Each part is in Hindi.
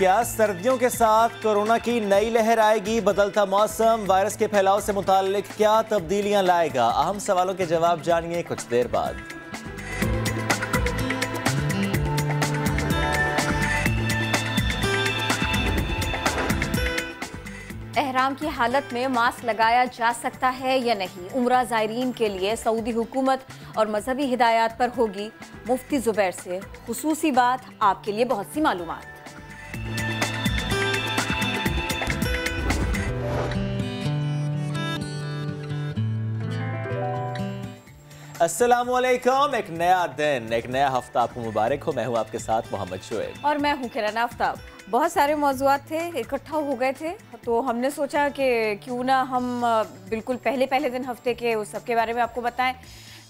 क्या सर्दियों के साथ कोरोना की नई लहर आएगी? बदलता मौसम वायरस के फैलाव से मुताल्लिक क्या तब्दीलियां लाएगा? अहम सवालों के जवाब जानिए कुछ देर बाद। एहराम की हालत में मास्क लगाया जा सकता है या नहीं? उम्रा ज़ायरीन के लिए सऊदी हुकूमत और मजहबी हिदायत पर होगी मुफ्ती ज़ुबैर से खुसूसी बात। आपके लिए बहुत सी मालूमात। अस्सलामुअलैकुम। एक नया दिन, एक नया हफ्ता आपको मुबारक हो। मैं हूं आपके साथ मोहम्मद शुएब और मैं हूं किरण आफ्ताब। बहुत सारे मौज़ूआत थे, इकट्ठा हो गए थे, तो हमने सोचा कि क्यों ना हम बिल्कुल पहले दिन हफ्ते के उस सब के बारे में आपको बताएं।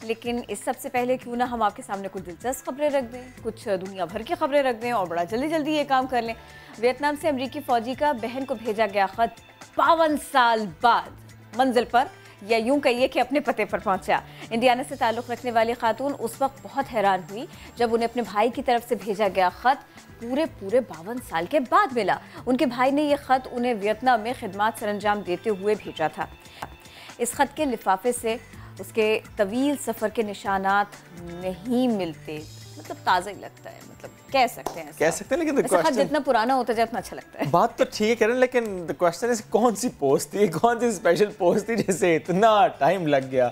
लेकिन इस सबसे पहले क्यों ना हम आपके सामने कुछ दिलचस्प खबरें रख दें, कुछ दुनिया भर की खबरें रख दें और बड़ा जल्दी ये काम कर लें। वियतनाम से अमरीकी फ़ौजी का बहन को भेजा गया ख़त 52 साल बाद मंजिल पर, या यूं कहिए कि अपने पते पर पहुंचा। इंडियाना से ताल्लुक़ रखने वाली खातून उस वक्त बहुत हैरान हुई जब उन्हें अपने भाई की तरफ से भेजा गया ख़त पूरे 52 साल के बाद मिला। उनके भाई ने यह ख़त उन्हें वियतनाम में खिदमत सरअंजाम देते हुए भेजा था। इस ख़त के लिफाफे से उसके तवील सफ़र के निशानात नहीं मिलते, मतलब ताज़ा ही लगता है, मतलब कह सकते हैं लेकिन खत जितना पुराना होता जाए उतना अच्छा लगता है। बात तो ठीक है, लेकिन क्वेश्चन है कौन सी पोस्ट थी, कौन सी स्पेशल पोस्ट थी जिसे इतना टाइम लग गया?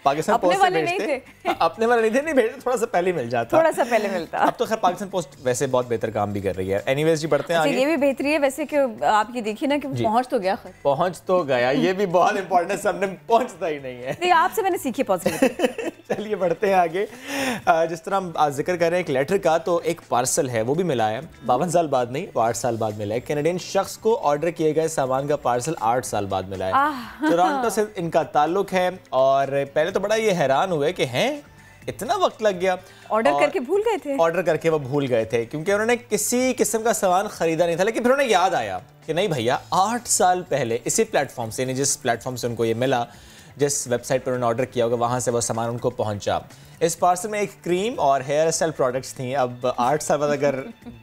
पाकिस्तान अपने पोस्ट वाले से नहीं भेजते, अपने वाले नहीं थे, नहीं भेजते, थोड़ा सा पहले मिल जाता, थोड़ा सा पहले मिलता। अब तो खैर पाकिस्तान पोस्ट वैसे बहुत बेहतर काम भी कर रही है। एनीवेज जी, बढ़ते हैं आगे। ये भी बेहतरी है वैसे कि आप ये देखिए ना कि पहुंच तो गया खत, पहुंच तो गया, ये भी बहुत इंपॉर्टेंट है, सबने पहुंचता ही नहीं है। नहीं, आपसे मैंने सीखी पॉजिटिव। चलिए बढ़ते हैं आगे। जिस तरह हम आज जिक्र कर रहे हैं एक लेटर का, तो एक पार्सल है वो भी मिला है 52 साल बाद नहीं, वो 8 साल बाद मिला है। कैनेडियन शख्स को ऑर्डर किए गए सामान का पार्सल 8 साल बाद मिला है। टोरंटो से इनका ताल्लुक है और पहले तो बड़ा ये हैरान हुए कि हैं इतना वक्त लग गया। ऑर्डर करके भूल गए थे, ऑर्डर करके वो भूल गए थे क्योंकि उन्होंने किसी किस्म का सामान खरीदा नहीं था। लेकिन फिर उन्हें याद आया कि नहीं भैया, 8 साल पहले इसी प्लेटफॉर्म से, जिस प्लेटफॉर्म से उनको ये मिला, जिस वेबसाइट पर उन्होंने ऑर्डर किया होगा, वहाँ से वो सामान उनको पहुँचा। इस पार्सल में एक क्रीम और हेयर स्टाइल प्रोडक्ट्स थी। अब 8 साल बाद अगर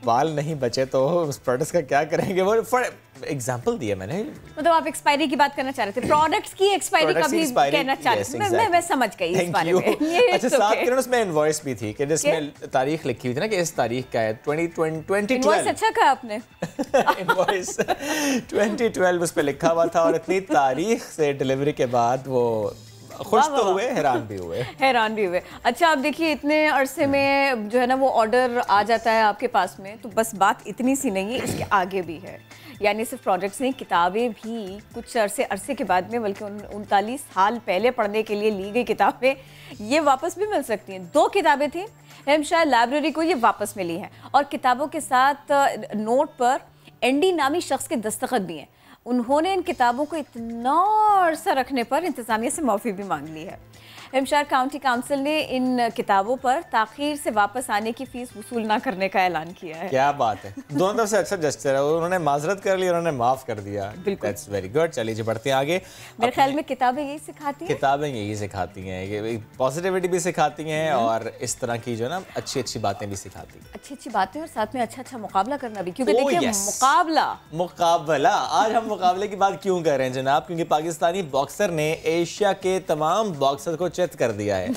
बाल नहीं बचे तो उस प्रोडक्ट्स का क्या करेंगे? वो फॉर एग्जांपल दिया मैंने। मतलब आप एक्सपायरी की बात करना चाह रहे थे, प्रोडक्ट्स की एक्सपायरी का भी कहना चाह रहे थे। मैं समझ गई इस बारे में। अच्छा, साथ में उसमें इनवॉइस भी थी कि जिसमें तारीख लिखी हुई थी ना कि इस तारीख का है 2012। इनवॉइस अच्छा कहा आपने। इनवॉइस 2012 उस पर लिखा हुआ था और इतनी तारीख से डिलीवरी के बाद वो खुश तो हुए, हैरान भी हुए। अच्छा, अब देखिए इतने अरसे में जो है ना वो ऑर्डर आ जाता है आपके पास में, तो बस बात इतनी सी नहीं है, इसके आगे भी है। यानी सिर्फ प्रोजेक्ट्स नहीं, किताबें भी कुछ अरसे के बाद में, बल्कि 39 साल पहले पढ़ने के लिए ली गई किताबें ये वापस भी मिल सकती हैं। 2 किताबें थी, हैम्पशायर लाइब्रेरी को ये वापस मिली हैं और किताबों के साथ नोट पर एंडी नामी शख्स के दस्तखत भी हैं। उन्होंने इन किताबों को इतना अरसा रखने पर इंतज़ामिया से माफ़ी भी मांग ली है। हैम्पशायर काउंटी काउंसिल ने इन किताबों पर ताख़ीर से वापस आने की फ़ीस वसूल ना करने का ऐलान किया है। क्या बात है, दोनों तरफ से अच्छा जस्टिस है, उन्होंने माजरत कर ली, उन्होंने माफ़ कर दिया। That's very good. चलिए जी, बढ़ते हैं आगे। मेरे ख्याल में किताबें यही सिखाती हैं, पॉजिटिविटी भी सिखाती हैं और इस तरह की जो ना अच्छी बातें भी सिखाती हैं, अच्छी बातें, और साथ में अच्छा मुकाबला करना भी, क्योंकि देखिए मुकाबला आज हम मुकाबले की बात क्यों कर रहे हैं जनाब? क्योंकि पाकिस्तानी बॉक्सर ने एशिया के तमाम बॉक्सर को चित कर दिया है।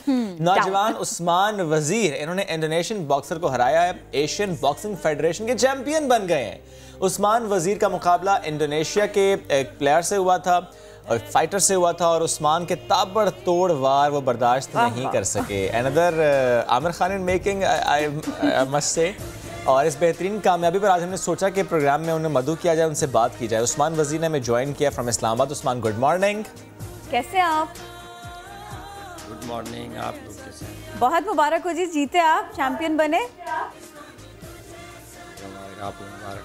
नौजवान उस्मान वजीर, इन्होंने इंडोनेशियन बॉक्सर को हराया है, एशियन बॉक्सिंग फेडरेशन के चैंपियन बन गए हैं। उस्मान वजीर का मुकाबला इंडोनेशिया के एक प्लेयर से हुआ था और फाइटर से हुआ था और उस्मान के ताबड़तोड़ वार वो बर्दाश्त नहीं कर सके। Another Aamir Khan in making, I must say. और इस बेहतरीन कामयाबी पर आज हमने सोचा कि प्रोग्राम में उन्हें मदऊ किया जाए, उनसे बात की जाए। उस्मान वजीर ने हमें ज्वाइन किया from Islamabad. Usman, good morning. कैसे आप? Good morning. आप लोग कैसे? बहुत मुबारक हो जी, जीते आप, चैंपियन बने। आप मुबारक।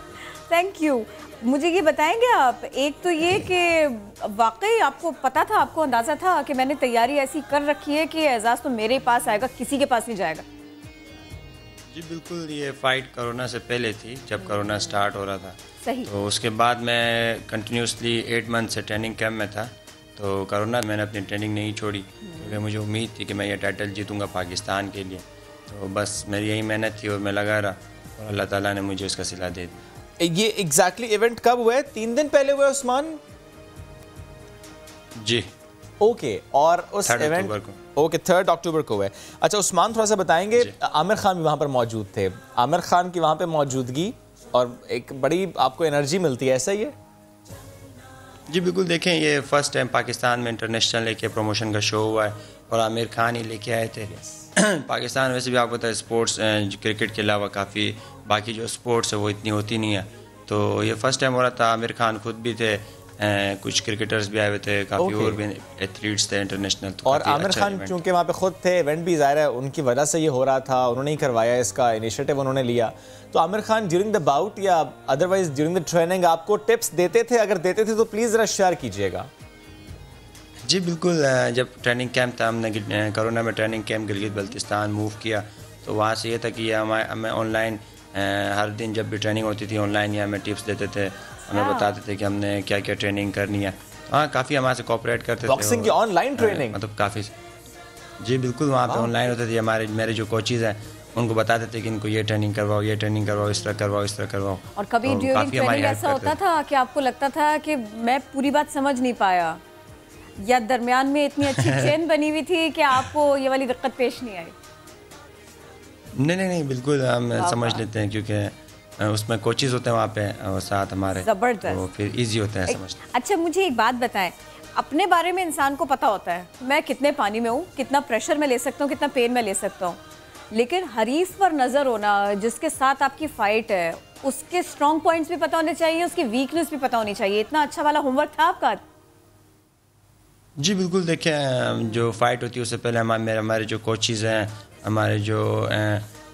Thank you. मुझे ये बताएंगे आप, एक तो ये कि वाकई आपको पता था, आपको अंदाज़ा था कि मैंने तैयारी ऐसी कर रखी है कि एजाज़ तो मेरे पास आएगा, किसी के पास नहीं जाएगा? जी बिल्कुल, ये फ़ाइट कोरोना से पहले थी, जब कोरोना स्टार्ट हो रहा था। सही। तो उसके बाद मैं कंटिन्यूसली 8 मंथ से ट्रेनिंग कैंप में था। तो कोरोना मैंने अपनी ट्रेनिंग नहीं छोड़ी क्योंकि मुझे उम्मीद थी कि मैं ये टाइटल जीतूंगा पाकिस्तान के लिए। तो बस मेरी यही मेहनत थी और मैं लगा रहा और अल्लाह ताला ने मुझे उसका सिला दे दिया। ये एग्जैक्टली इवेंट कब हुआ है? 3 दिन पहले हुआ है उस्मान? जी ओके और उस इवेंट ओके 3 अक्टूबर को है। अच्छा उस्मान थोड़ा सा बताएंगे, आमिर खान भी वहाँ पर मौजूद थे, आमिर खान की वहाँ पे मौजूदगी और एक बड़ी आपको एनर्जी मिलती है, ऐसा ही है? जी बिल्कुल, देखें ये फर्स्ट टाइम पाकिस्तान में इंटरनेशनल लेके प्रमोशन का शो हुआ है और आमिर खान ही लेके आए थे। पाकिस्तान वैसे भी आपको पता है स्पोर्ट्स क्रिकेट के अलावा काफ़ी बाकी जो स्पोर्ट्स है वो इतनी होती नहीं है, तो ये फर्स्ट टाइम हो रहा था। आमिर खान खुद भी थे, कुछ क्रिकेटर्स भी आए हुए थे, काफ़ी और भी एथलीट्स थे इंटरनेशनल। तो और आमिर खान चूंकि वहाँ पे खुद थे, इवेंट भी ज़ाहिर है उनकी वजह से ये हो रहा था, उन्होंने ही करवाया, इसका इनिशिएटिव उन्होंने लिया। तो Aamir Khan during the bout या अदरवाइज ड्यूरिंग द ट्रेनिंग आपको टिप्स देते थे? अगर देते थे तो प्लीज़ ज़रा शेयर कीजिएगा। जी बिल्कुल, जब ट्रेनिंग कैंप था, हमने कोरोना में training camp Gilgit Baltistan move किया, तो वहाँ से ये था कि हमें ऑनलाइन हर दिन जब भी ट्रेनिंग होती थी ऑनलाइन, या हमें टिप्स देते थे, हमें बताते थे कि हमने क्या क्या ट्रेनिंग करनी है। हाँ, काफ़ी हमारे से कोऑपरेट करते थे। बॉक्सिंग की ऑनलाइन ट्रेनिंग मतलब काफ़ी, जी बिल्कुल, वहाँ पे ऑनलाइन होती थी। मेरे जो कोचेज़ हैं उनको बताते थे कि इनको ये ट्रेनिंग करवाओ, ये ट्रेनिंग करवाओ, इस तरह करवाओ, इस तरह करवाओ। और कभी ड्यूरिंग ट्रेनिंग ऐसा होता था कि आपको लगता था कि मैं पूरी बात समझ नहीं पाया, या दरमियान में इतनी अच्छी चेन बनी हुई थी कि आपको ये वाली दिक्कत पेश नहीं आई? नहीं, बिल्कुल हम समझ लेते हैं, क्योंकि उसमें कोचेज होते हैं वहाँ पे और साथ हमारे, जबरदस्त, तो फिर इजी होता है समझना। अच्छा मुझे एक बात बताएं, अपने बारे में इंसान को पता होता है मैं कितने पानी में हूँ, कितना प्रेशर मैं ले सकता हूँ, कितना पेन मैं ले सकता हूँ, लेकिन हरीफ पर नज़र होना, जिसके साथ आपकी फ़ाइट है, उसके स्ट्रॉन्ग पॉइंट्स भी पता होने चाहिए, उसकी वीकनेस भी पता होनी चाहिए। इतना अच्छा वाला होमवर्क था आपका? जी बिल्कुल, देखें जो फाइट होती है उससे पहले हमारे जो कोचेज़ हैं, हमारे जो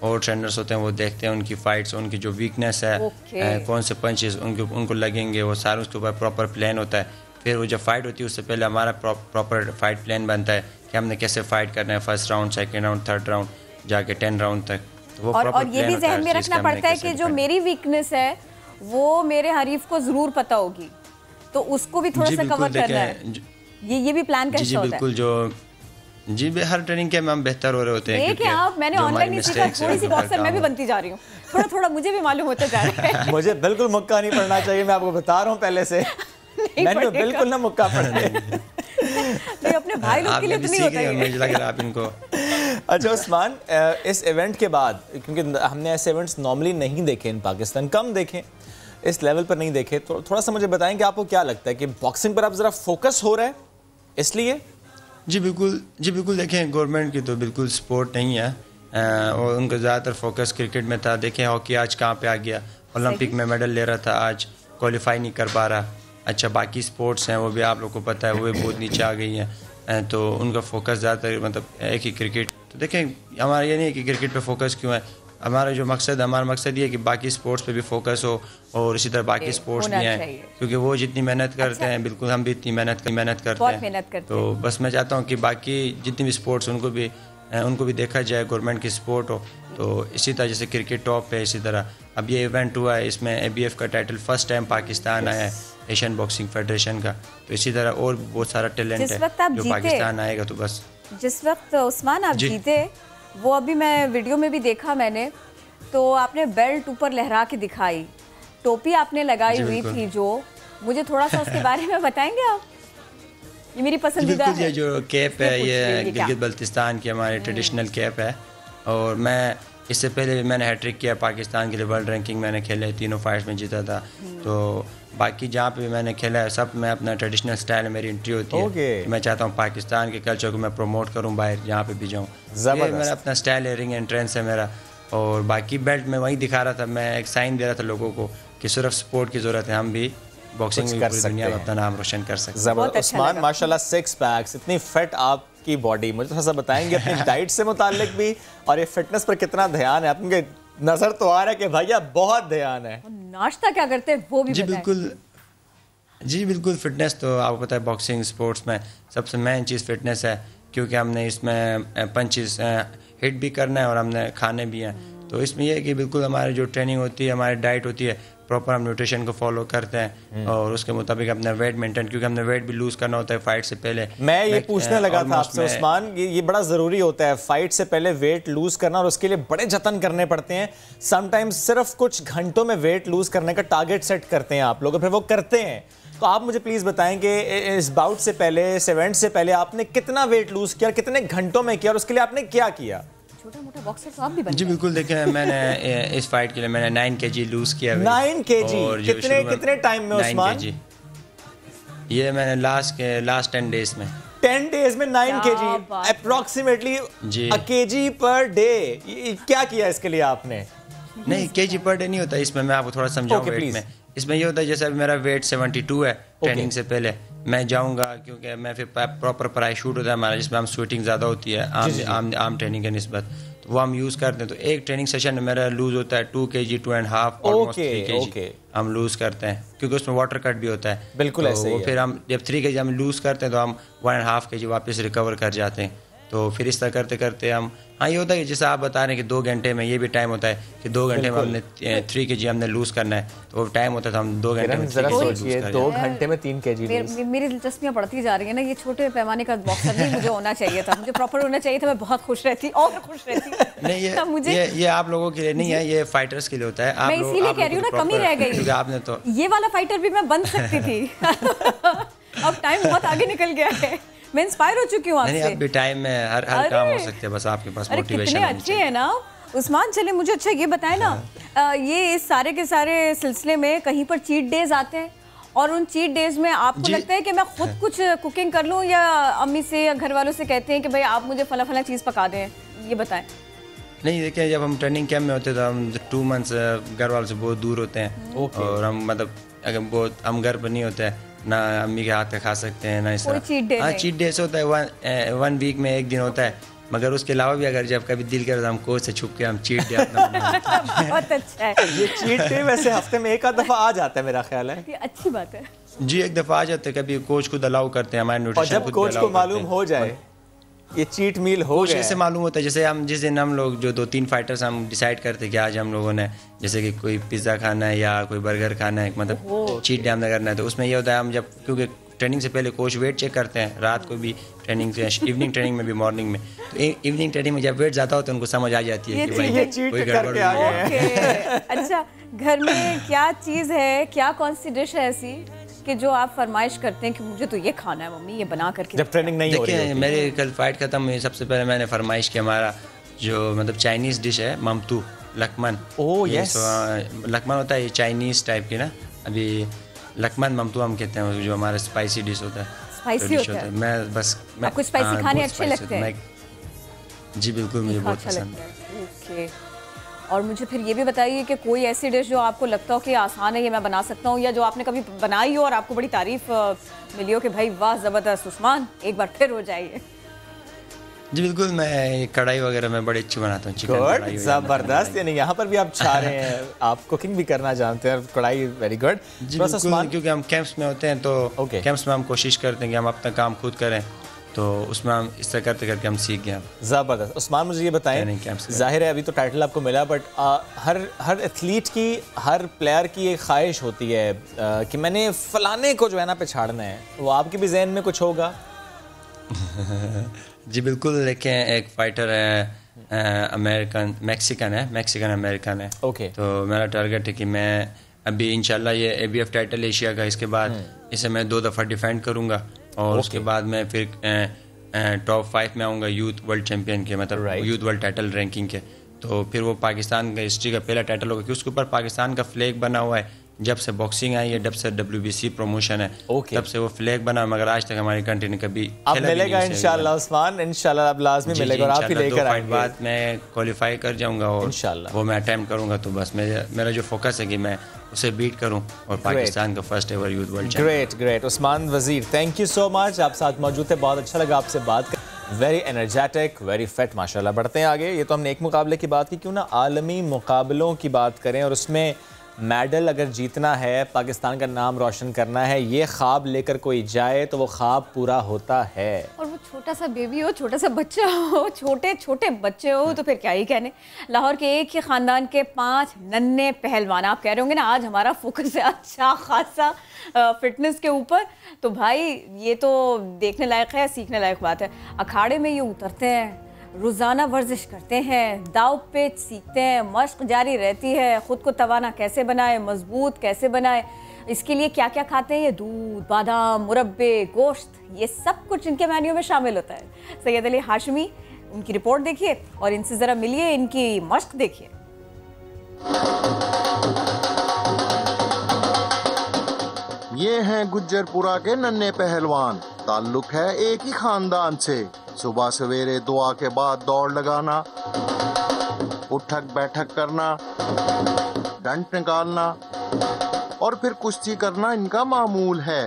और ट्रेनर्स होते हैं, वो देखते हैं उनकी फ़ाइट्स, उनकी जो वीकनेस है, कौन से पंचेस उनको लगेंगे, वो सारे उसके ऊपर प्रॉपर प्लान होता है। फिर वो जब फाइट होती है उससे पहले हमारा प्रॉपर फाइट प्लान बनता है कि हमने कैसे फाइट करना है, first round, second round, third round, जाके 10 राउंड तक। तो वो और ये भी ज़हन में रखना पड़ता है कि जो मेरी वीकनेस है वो मेरे हरीफ को ज़रूर पता होगी, तो उसको भी थोड़ा सा कवर करना है। ये भी प्लान कैसे होता है? बिल्कुल, जो जी हर ट्रेनिंग के में हम बेहतर हो रहे होते हैं। देखिए आप, मैंने ऑनलाइन ही सीखा, थोड़ी सी बॉक्सर मैं भी बनती जा रही हूँ, थोड़ा थोड़ा मुझे भी मालूम होता जा रहा है। मुझे बिल्कुल मुक्का नहीं पड़ना चाहिए, मैं आपको बता रहा हूँ पहले से। मैंने बिल्कुल ना मुक्का पड़े। नहीं, अपने भाई लोग के लिए तो नहीं होता है, मुझे लग रहा है आप इनको। अच्छा उस्मान, इस इवेंट के बाद, क्योंकि हमने ऐसे इवेंट्स नॉर्मली नहीं देखे इन पाकिस्तान, कम देखे, इस लेवल पर नहीं देखे, तो थोड़ा सा मुझे बताएं कि आपको क्या लगता है कि बॉक्सिंग पर अब ज़रा फोकस हो रहा है इसलिए? जी बिल्कुल, देखें गवर्नमेंट की तो बिल्कुल सपोर्ट नहीं है, और उनका ज़्यादातर फोकस क्रिकेट में था। देखें हॉकी आज कहाँ पे आ गया, ओलंपिक में मेडल ले रहा था, आज क्वालिफाई नहीं कर पा रहा। अच्छा बाकी स्पोर्ट्स हैं वो भी आप लोग को पता है, वो भी बहुत नीचे आ गई हैं, तो उनका फोकस ज़्यादातर मतलब एक ही क्रिकेट। तो देखें हमारा ये नहीं है कि क्रिकेट पे फोकस क्यों है, हमारा मकसद ये है कि बाकी स्पोर्ट्स पे भी फोकस हो, और इसी तरह बाकी स्पोर्ट्स भी हैं, क्योंकि वो जितनी मेहनत करते हैं, बिल्कुल हम भी इतनी मेहनत करते हैं। तो बस मैं चाहता हूँ कि बाकी जितनी भी स्पोर्ट्स उनको भी देखा जाए, गवर्नमेंट की सपोर्ट हो। तो इसी तरह जैसे क्रिकेट टॉप है, इसी तरह अब ये इवेंट हुआ है, इसमें ABF का टाइटल फर्स्ट टाइम पाकिस्तान आया है, एशियन बॉक्सिंग फेडरेशन का। तो इसी तरह और बहुत सारा टैलेंट है जो पाकिस्तान आएगा। तो बस जिस वक्त उस्मान आप जीते, वो अभी मैं वीडियो में भी देखा मैंने, तो आपने बेल्ट ऊपर लहरा के दिखाई, टोपी आपने लगाई हुई थी, जो मुझे थोड़ा सा उसके बारे में बताएंगे आप? ये मेरी पसंदीदा है। ये जो कैप है ये गिलगित बल्तिस्तान की हमारी ट्रेडिशनल कैप है, और मैं इससे पहले भी मैंने हैट्रिक किया पाकिस्तान के लिए, वर्ल्ड रैंकिंग मैंने खेले, 3 फाइट्स में जीता था। तो बाकी जहाँ पे भी मैंने खेला है सब मैं अपना ट्रेडिशनल स्टाइल में मेरी एंट्री होती है। मैं चाहता हूँ पाकिस्तान के कल्चर को मैं प्रमोट करूँ बाहर, जहाँ पे भी जाऊँ। मेरा अपना स्टाइल है, रिंग एंट्रेंस है मेरा, और बाकी बेल्ट मैं वही दिखा रहा था, मैं एक साइन दे रहा था लोगों को कि सिर्फ सपोर्ट की ज़रूरत है, हम भी बॉक्सिंग में पूरी दुनिया में अपना नाम रोशन कर सकते हैं। उस्मान माशाल्लाह 6 पैक्स, इतनी फिट आपकी बॉडी, मुझे थोड़ा सा बताएंगे अपनी डाइट से मुतालिक भी, और ये फिटनेस पर कितना ध्यान है आपके? नजर तो आ रहा है कि भैया बहुत ध्यान है। नाश्ता क्या करते हैं वो भी जी बिल्कुल फिटनेस तो आपको पता है बॉक्सिंग स्पोर्ट्स में सबसे मेन चीज़ फिटनेस है, क्योंकि हमने इसमें पंचेस हिट भी करना है और हमने खाने भी हैं। तो इसमें यह है कि बिल्कुल हमारी जो ट्रेनिंग होती है, हमारी डाइट होती है, प्रॉपर हम न्यूट्रिशन को फॉलो करते हैं और उसके मुताबिक अपना वेट मेंटेन, क्योंकि हमने वेट भी लूज़ करना होता है फाइट से पहले। मैं ये पूछने लगा था आपसे उस्मान, ये बड़ा ज़रूरी होता है फाइट से पहले वेट लूज़ करना, और उसके लिए बड़े जतन करने पड़ते हैं। समटाइम्स सिर्फ कुछ घंटों में वेट लूज़ करने का टारगेट सेट करते हैं आप लोग, फिर वो करते हैं। तो आप मुझे प्लीज़ बताएं कि इस बाउट से पहले, इस इवेंट से पहले आपने कितना वेट लूज़ किया, कितने घंटों में किया, और उसके लिए आपने क्या किया? छोटा मोटा बॉक्सर तो आप भी बन जी बिल्कुल, देखिए मैंने इस फाइट के लिए मैंने 9 kg लूज किया। 9 kg कितने टाइम में उस्मान? 9 kg ये मैंने लास्ट 10 डेज में 10 डेज में 9 kg approximately kg per day. क्या किया इसके लिए आपने? नहीं, kg पर डे नहीं होता इसमें, मैं आपको थोड़ा समझाऊं वेट में। इसमें ये होता है जैसे अभी मेरा वेट 72 है, ट्रेनिंग से पहले मैं जाऊंगा, क्योंकि मैं फिर प्रॉपर प्राइस शूट होता है हमारा, जिसमें हम स्वेटिंग ज़्यादा होती है आम ट्रेनिंग के निस्बत, तो वो हम यूज़ करते हैं। तो एक ट्रेनिंग सेशन में मेरा लूज होता है 2 kg 2.5 ऑलमोस्ट 3 kg हम लूज़ करते हैं, क्योंकि उसमें वाटर कट भी होता है। बिल्कुल ऐसे ही है। फिर हम जब 3 kg हम लूज़ करते हैं तो हम 1.5 kg वापस रिकवर कर जाते हैं। तो फिर इस तरह करते करते हम, हाँ ये होता है कि जैसे आप बता रहे हैं कि 2 घंटे में, ये भी टाइम होता है कि 2 घंटे में हमने 3 kg हमने लूज़ करना है, तो वो टाइम होता था हम 2 घंटे में 3 kg लूज़ कर 2 घंटे में 3 kg लूज़। मेरी दिलचस्पियाँ बढ़ती जा रही है ना, ये छोटे पैमाने का बॉक्सर नहीं मुझे होना चाहिए था, मुझे प्रॉपर होना चाहिए था, मैं बहुत खुश रहती और खुश रहती। नहीं, ये आप लोगों के लिए नहीं है, ये फाइटर्स के लिए होता है। मैं इसीलिए कह रही हूँ ना, कमी रह गई, क्योंकि आपने तो ये वाला फाइटर भी मैं बन सकती थी। अब टाइम बहुत आगे निकल गया है, मैं इंस्पायर हो चुकी हूँ आपसे। नहीं, अब भी टाइम में हर काम हो सकते हैं, बस आपके पास मोटिवेशन कितने अच्छे हैं ना उस्मान। चले मुझे अच्छा ये बताएं ना, ये इस सारे के सारे सिलसिले में कहीं पर चीट डेज आते हैं, और उन चीट डेज में आपको लगता है कि मैं खुद कुछ कुकिंग कर लूँ, या अम्मी से या घर वालों से कहते हैं कि भाई आप मुझे फला फला चीज़ पका दें? ये बताएं। नहीं, देखिए जब हम ट्रेनिंग कैंप में होते तो हम 2 मंथ्स घर वालों से बहुत दूर होते हैं, और हम मतलब अगर बहुत हम घर पर नहीं होते हैं ना, अम्मी के हाथ पे खा सकते हैं ना, इस तरह। हाँ, चीट डे से होता है, 1 वीक में 1 दिन होता है, मगर उसके अलावा भी अगर जब कभी दिल करे तो हम कोच से छुप के हम चीट डे अपना बहुत अच्छा है ये चीट डे। वैसे हफ्ते में एक आध दफा आ जाता है मेरा ख्याल है, ये अच्छी बात है जी, एक दफा आ जाते हैं, कभी कोच खुद अलाउ करते हैं हमारे न्यूट्रिशन, और जब कोच को मालूम हो जाए ये चीट मील हो गया, जैसे मालूम होता है, जैसे हम जिस दिन हम लोग जो 2-3 फाइटर्स हम डिसाइड करते हैं कि आज हम लोगों ने जैसे कि कोई पिज़्ज़ा खाना है या कोई बर्गर खाना है, मतलब चीट डे हमने करना है, तो उसमें ये होता है हम जब, क्योंकि ट्रेनिंग से पहले कोच वेट चेक करते हैं, रात को भी ट्रेनिंग से, इवनिंग ट्रेनिंग में भी, मॉर्निंग में, तो इवनिंग ट्रेनिंग में जब वेट ज़्यादा होता है उनको समझ आ जाती है कि भाई कोई गड़बड़ है। अच्छा, घर में क्या चीज़ है, क्या कौन सी डिश है ऐसी कि जो आप फरमाइश करते हैं कि मुझे तो ये खाना है मम्मी, ये बना करके? जब ट्रेनिंग नहीं हो रही है। मेरे कल फाइट खत्म हुई, सबसे पहले मैंने फरमाइश किया हमारा जो मतलब चाइनीज़ डिश है ममतू लकमन। ओह यस, लकमन होता है ये चाइनीज़ टाइप की ना, अभी लकमन ममतू हम कहते हैं, जो हमारा स्पाइसी डिश होता है। स्पाइसी होता है? मैं आपको स्पाइसी खाने अच्छे लगते हैं? जी बिल्कुल, मुझे बहुत पसंद है। ओके, और मुझे फिर ये भी बताइए कि कोई ऐसी डिश जो आपको लगता हो कि आसान है, ये मैं बना सकता हूँ, या जो आपने कभी बनाई हो और आपको बड़ी तारीफ मिली हो कि भाई वाह ज़बरदस्त उस्मान, एक बार फिर हो जाइए? जी बिल्कुल, मैं कढ़ाई वगैरह में बड़ी अच्छी बनाता हूँ, चिकन कढ़ाई। ज़बरदस्त, यानी यहाँ पर भी आप छा रहे हैं, आप कुकिंग भी करना जानते हैं, कढ़ाई वेरी गुड। जी बिल्कुल, क्योंकि हम कैंप्स में होते हैं तो कैंप्स में हम कोशिश करते हैं कि हम अपना काम खुद करें, तो उसमें हम इस तरह करते करके हम सीख गए। ज़बरदस्त। उस्मान मुझे ये बताएं, जाहिर है अभी तो टाइटल आपको मिला, बट हर एथलीट की, हर प्लेयर की एक ख्वाहिश होती है कि मैंने फलाने को जो है ना पे छाड़ना है, वो आपके भी जहन में कुछ होगा? जी बिल्कुल, देखें एक फाइटर है मैक्सिकन अमेरिकन है, तो मेरा टारगेट है कि मैं अभी इंशाल्लाह ये ABF टाइटल एशिया का, इसके बाद इसे मैं 2 दफ़ा डिफेंड करूँगा, और उसके बाद मैं फिर टॉप 5 में आऊँगा यूथ वर्ल्ड चैम्पियन के, मतलब यूथ वर्ल्ड टाइटल रैंकिंग के, तो फिर वो पाकिस्तान का हिस्ट्री का पहला टाइटल होगा, कि उसके ऊपर पाकिस्तान का फ्लैग बना हुआ है। जब से बॉक्सिंग आई है, जब से WBC प्रमोशन है, तब से वो फ्लैग बना, मगर आज तक हमारी कंट्री ने कभी अब मिलेगा इंशाल्लाह उस्मान, इंशाल्लाह अब लाजमी मिलेगा, और आप ही लेकर आएंगे। 2 फाइट बाद मैं क्वालिफाई कर जाऊंगा और इंशाल्लाह वो मैं अटेम्प्ट करूंगा, तो बस मेरा जो फोकस है कि मैं उसे बीट करूं और पाकिस्तान का first ever youth world champion. Great Usman वजीर, थैंक यू सो मच, आप साथ मौजूद थे, बहुत अच्छा लगा आपसे बात कर। वेरी एनर्जेटिक, वेरी फिट माशाल्लाह। बढ़ते हैं आगे, ये तो हमने एक मुकाबले की बात की, क्यों ना आलमी मुकाबलों की बात करें, और उसमें मेडल अगर जीतना है, पाकिस्तान का नाम रोशन करना है, ये ख्वाब लेकर कोई जाए तो वो ख्वाब पूरा होता है। और वो छोटा सा बेबी हो, छोटा सा बच्चा हो, छोटे छोटे बच्चे हो तो फिर क्या ही कहने। लाहौर के एक ही ख़ानदान के 5 नन्हे पहलवान, आप कह रहे होंगे ना आज हमारा फोकस है अच्छा खासा फिटनेस के ऊपर, तो भाई ये तो देखने लायक है, सीखने लायक बात है। अखाड़े में ये उतरते हैं, रोज़ाना वर्जिश करते हैं, दाव पेच सीखते हैं, मश्क जारी रहती है, ख़ुद को तवाना कैसे बनाए, मजबूत कैसे बनाए, इसके लिए क्या क्या खाते हैं, ये दूध, बादाम, मुरब्बे, गोश्त, ये सब कुछ इनके मेन्यू में शामिल होता है। सैयद अली हाशमी, उनकी रिपोर्ट देखिए और इनसे ज़रा मिलिए, इनकी मश्क देखिए। ये हैं गुज्जरपुरा के नन्हे पहलवान, ताल्लुक है एक ही खानदान से। सुबह सवेरे दुआ के बाद दौड़ लगाना, उठक बैठक करना, डंड निकालना और फिर कुश्ती करना इनका मामूल है।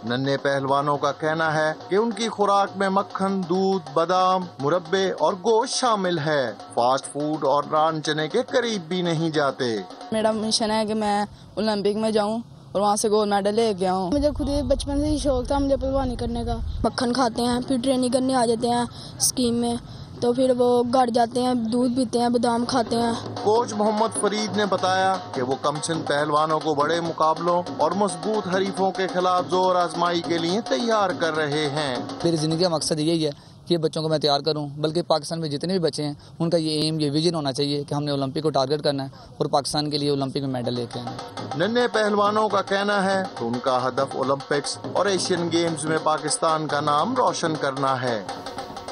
नन्हे पहलवानों का कहना है कि उनकी खुराक में मक्खन, दूध, बादाम, मुरब्बे और गोश्त शामिल है। फास्ट फूड और रान चने के करीब भी नहीं जाते। मेरा मिशन है कि मैं ओलंपिक में जाऊं और वहाँ से गोल्ड मेडल लेके आऊँ। मुझे खुद ही बचपन से ही शौक था मुझे पहलवानी करने का। मक्खन खाते हैं, फिर ट्रेनिंग करने आ जाते हैं स्कीम में, तो फिर वो घर जाते हैं, दूध पीते हैं, बादाम खाते हैं। कोच मोहम्मद फरीद ने बताया कि वो कमसिन पहलवानों को बड़े मुकाबलों और मजबूत हरीफों के खिलाफ जोर आजमाई के लिए तैयार कर रहे हैं। मेरी ज़िंदगी का मकसद यही है कि बच्चों को मैं तैयार करूं, बल्कि पाकिस्तान में जितने भी बच्चे हैं उनका ये एम, ये विजन होना चाहिए कि हमने ओलंपिक को टारगेट करना है और पाकिस्तान के लिए ओलंपिक में मेडल लेके आना है। नन्हे पहलवानों का कहना है कि उनका हदफ ओलंपिक्स और एशियन गेम्स में पाकिस्तान का नाम रोशन करना है।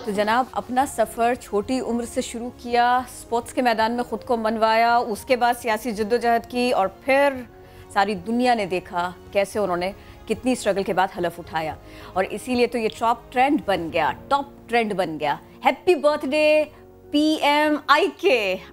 तो जनाब, अपना सफ़र छोटी उम्र से शुरू किया, स्पोर्ट्स के मैदान में ख़ुद को मनवाया, उसके बाद सियासी जद्दोजहद की और फिर सारी दुनिया ने देखा कैसे उन्होंने कितनी स्ट्रगल के बाद हलफ उठाया और इसीलिए तो ये टॉप ट्रेंड बन गया। Happy birthday PMIK।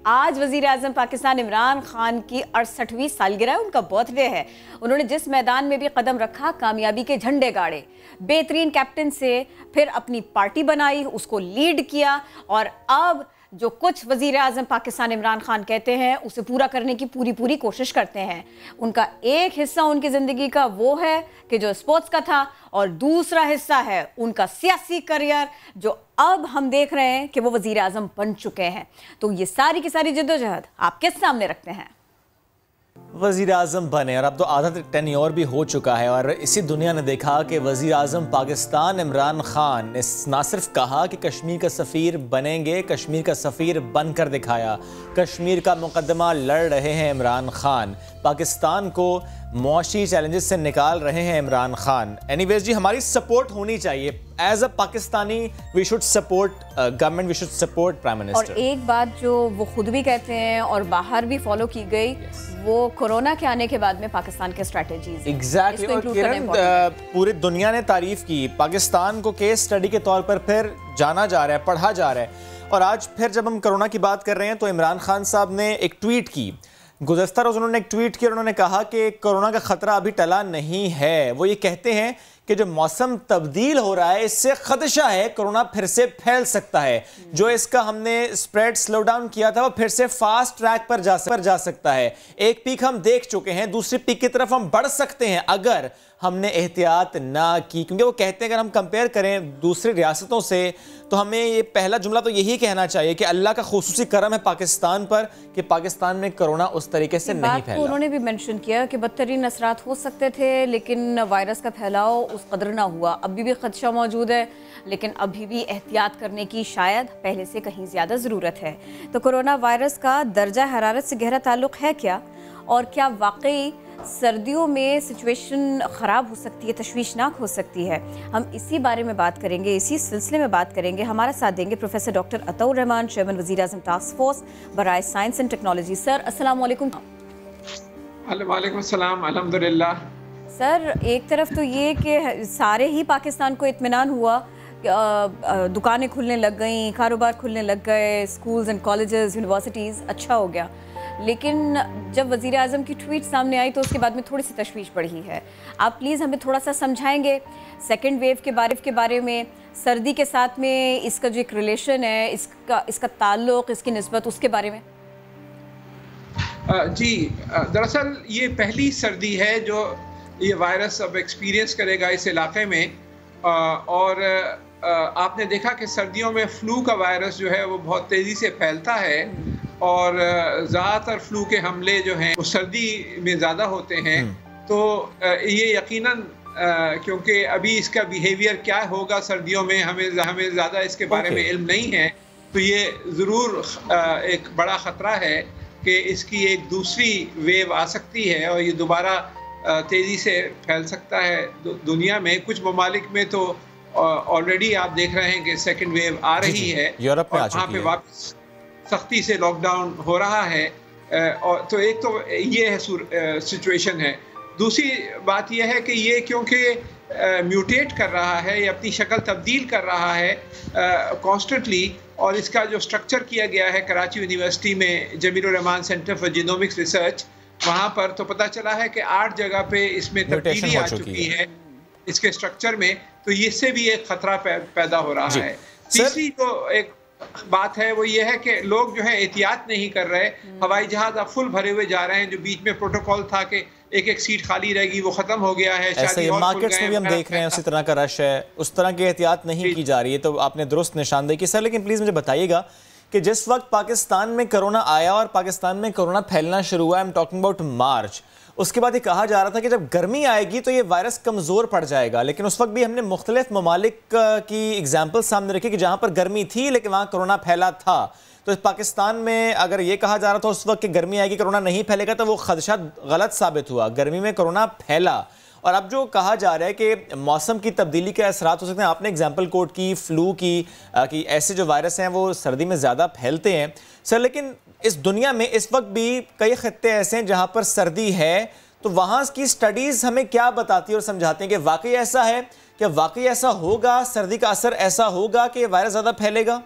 आज वज़ीर आज़म पाकिस्तान इमरान खान की 68वीं सालगिरह है, उनका बर्थडे है। उन्होंने जिस मैदान में भी कदम रखा कामयाबी के झंडे गाड़े, बेहतरीन कैप्टन से फिर अपनी पार्टी बनाई, उसको लीड किया और अब जो कुछ वज़ीर आज़म पाकिस्तान इमरान खान कहते हैं उसे पूरा करने की पूरी कोशिश करते हैं। उनका एक हिस्सा उनकी ज़िंदगी का वो है कि जो स्पोर्ट्स का था और दूसरा हिस्सा है उनका सियासी करियर, जो अब हम देख रहे हैं कि वो वज़ीर आज़म बन चुके हैं। तो ये सारी की सारी जद्दोजहद आप किस सामने रखते हैं? वज़ीर आज़म बने और अब तो आधा टेन्योर भी हो चुका है और इसी दुनिया ने देखा कि वज़ीर आज़म पाकिस्तान इमरान खान ने ना सिर्फ कहा कि कश्मीर का सफ़ीर बनेंगे, कश्मीर का सफ़ीर बनकर दिखाया। कश्मीर का मुकदमा लड़ रहे हैं इमरान खान, पाकिस्तान को मुआशी चैलेंजेस से निकाल रहे हैं इमरान खान। एनीवेज जी, हमारी सपोर्ट होनी चाहिए as a Pakistani, we should support government, we should support prime minister. और एक बात जो वो खुद भी कहते हैं और बाहर भी फॉलो की गई, वो कोरोना के आने के बाद में पाकिस्तान के स्ट्रैटेजीज। एग्जैक्टली। और किरण, पूरी दुनिया ने तारीफ की, पाकिस्तान को केस स्टडी के तौर पर फिर जाना जा रहा है, पढ़ा जा रहा है। और आज फिर जब हम कोरोना की बात कर रहे हैं तो इमरान खान साहब ने एक ट्वीट की, गुज़श्ता रोज़ उन्होंने एक ट्वीट किया और उन्होंने कहा कि कोरोना का ख़तरा अभी टला नहीं है। वो ये कहते हैं कि जो मौसम तब्दील हो रहा है इससे खदशा है कोरोना फिर से फैल सकता है। जो इसका हमने स्प्रेड स्लो डाउन किया था वो फिर से फास्ट ट्रैक पर जा सकता है। एक पीक हम देख चुके हैं, दूसरी पीक की तरफ हम बढ़ सकते हैं अगर हमने एहतियात ना की। क्योंकि वो कहते हैं अगर हम कंपेयर करें दूसरी रियासतों से तो हमें ये पहला जुमला तो यही कहना चाहिए कि अल्लाह का खुसूसी करम है पाकिस्तान पर कि पाकिस्तान में कोरोना उस तरीके से नहीं फैला। उन्होंने भी मेंशन किया कि बदतरीन असरात हो सकते थे लेकिन वायरस का फैलाव उस कदर ना हुआ। अभी भी खदशा मौजूद है लेकिन अभी भी एहतियात करने की शायद पहले से कहीं ज़्यादा ज़रूरत है। तो कोरोना वायरस का दर्जा हरारत से गहरा ताल्लुक़ है क्या, और क्या वाकई सर्दियों में सिचुएशन ख़राब हो सकती है, तशवीशनाक हो सकती है? हम इसी बारे में बात करेंगे, इसी सिलसिले में बात करेंगे। हमारा साथ देंगे professor doctor Ataur Rahman, chairman वज़ीर आज़म टास्क फोर्स बराए साइंस एंड टेक्नोलॉजी। सर अस्सलाम वालेकुम। वालेकुम अस्सलाम, अल्हम्दुलिल्लाह। सर, एक तरफ तो ये कि सारे ही पाकिस्तान को इत्मीनान हुआ, दुकानें खुलने लग गई, कारोबार खुलने लग गए, स्कूल्स एंड कॉलेजेस, यूनिवर्सिटीज़, अच्छा हो गया। लेकिन जब वज़ीर आज़म की ट्वीट सामने आई तो उसके बाद में थोड़ी सी तशवीश बढ़ी है। आप प्लीज़ हमें थोड़ा सा समझाएंगे सेकेंड वेव के बारे में, सर्दी के साथ में इसका जो एक रिलेशन है, इसका ताल्लुक़, इसकी निस्बत, उसके बारे में। जी, दरअसल ये पहली सर्दी है जो ये वायरस अब एक्सपीरियंस करेगा इस इलाके में। और आपने देखा कि सर्दियों में फ्लू का वायरस जो है वो बहुत तेज़ी से फैलता है और ज़्यादातर फ्लू के हमले जो हैं वो सर्दी में ज़्यादा होते हैं। तो ये यकीनन क्योंकि अभी इसका बिहेवियर क्या होगा सर्दियों में हमें ज़्यादा इसके बारे में इल्म नहीं है, तो ये ज़रूर एक बड़ा ख़तरा है कि इसकी एक दूसरी वेव आ सकती है और ये दोबारा तेज़ी से फैल सकता है दुनिया में। कुछ ममालिक में तो ऑलरेडी आप देख रहे हैं कि सेकंड वेव आ रही है, यूरोप में वहाँ पे वापस सख्ती से लॉकडाउन हो रहा है। और तो एक तो ये है सिचुएशन है। दूसरी बात यह है कि ये क्योंकि म्यूटेट कर रहा है, ये अपनी शक्ल तब्दील कर रहा है कॉन्स्टेंटली, और इसका जो स्ट्रक्चर किया गया है कराची यूनिवर्सिटी में Jamil Rahman centre for genomics research, वहाँ पर तो पता चला है कि 8 जगह पे इसमें तब्दीली आ चुकी है इसके स्ट्रक्चर में, तो इससे भी एक खतरा पैदा हो रहा है। तीसरी तो एक बात है वो ये है कि लोग जो है एहतियात नहीं कर रहे। हवाई जहाज अब फुल भरे हुए जा रहे हैं। जो बीच में प्रोटोकॉल था कि एक सीट खाली रहेगी वो खत्म हो गया है। ऐसे ही मार्केट्स में भी हम देख रहे हैं उसी तरह का रश है, उस तरह की एहतियात नहीं की जा रही है। तो आपने दुरुस्त निशानदेही की सर, लेकिन प्लीज मुझे बताइएगा कि जिस वक्त पाकिस्तान में कोरोना आया और पाकिस्तान में कोरोना फैलना शुरू हुआ, आई एम टॉकिंग अबाउट मार्च, उसके बाद ये कहा जा रहा था कि जब गर्मी आएगी तो ये वायरस कमज़ोर पड़ जाएगा, लेकिन उस वक्त भी हमने मुख्तलिफ ममालिक की एग्जाम्पल सामने रखी कि जहाँ पर गर्मी थी लेकिन वहाँ कोरोना फैला था। तो पाकिस्तान में अगर ये कहा जा रहा था उस वक्त कि गर्मी आएगी कोरोना नहीं फैलेगा, तो वो खदशा गलत साबित हुआ, गर्मी में कोरोना फैला। और अब जो कहा जा रहा है कि मौसम की तब्दीली के असरात हो सकते हैं, आपने एग्जाम्पल कोट की फ्लू की कि ऐसे जो वायरस हैं वो सर्दी में ज़्यादा फैलते हैं सर, लेकिन इस दुनिया में इस वक्त भी कई खित्ते ऐसे हैं जहाँ पर सर्दी है, तो वहाँ की स्टडीज़ हमें क्या बताती है और समझाते हैं कि वाकई ऐसा है, क्या वाकई ऐसा होगा, सर्दी का असर ऐसा होगा कि वायरस ज़्यादा फैलेगा,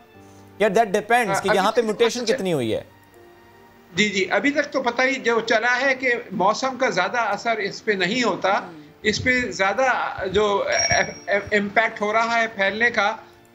या दैट डिपेंड्स कि यहाँ पे म्यूटेशन कितनी हुई है? जी जी, अभी तक तो पता ही जो चला है कि मौसम का ज़्यादा असर इस पे नहीं होता। इस पे ज़्यादा जो इम्पैक्ट हो रहा है फैलने का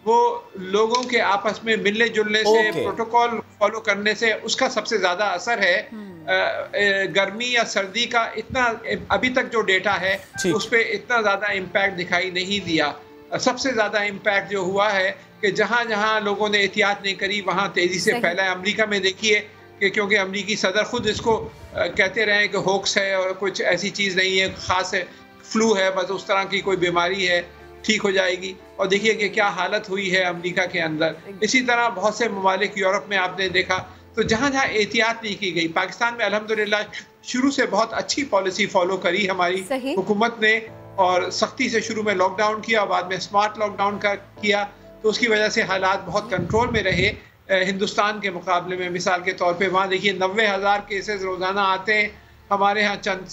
वो लोगों के आपस में मिलने जुलने से, प्रोटोकॉल फॉलो करने से, उसका सबसे ज़्यादा असर है। गर्मी या सर्दी का इतना अभी तक जो डेटा है उस पर इतना ज़्यादा इम्पैक्ट दिखाई नहीं दिया। सबसे ज़्यादा इम्पैक्ट जो हुआ है कि जहाँ जहाँ लोगों ने एहतियात नहीं करी वहाँ तेज़ी से फैला है। अमेरिका में देखिए कि क्योंकि अमेरिकी सदर खुद इसको कहते रहे कि होक्स है और कुछ ऐसी चीज़ नहीं है, ख़ास है, फ्लू है, बस उस तरह की कोई बीमारी है, ठीक हो जाएगी। और देखिए कि क्या हालत हुई है अमेरिका के अंदर। इसी तरह बहुत से ममालिक यूरोप में आपने देखा, तो जहाँ जहाँ एहतियात नहीं की गई। पाकिस्तान में अल्हम्दुलिल्लाह शुरू से बहुत अच्छी पॉलिसी फॉलो करी हमारी हुकूमत ने, और सख्ती से शुरू में लॉकडाउन किया, बाद में स्मार्ट लॉकडाउन का किया, तो उसकी वजह से हालात बहुत कंट्रोल में रहे हिंदुस्तान के मुकाबले में। मिसाल के तौर पे वहाँ देखिए 90,000 केसेस रोज़ाना आते हैं, हमारे यहाँ चंद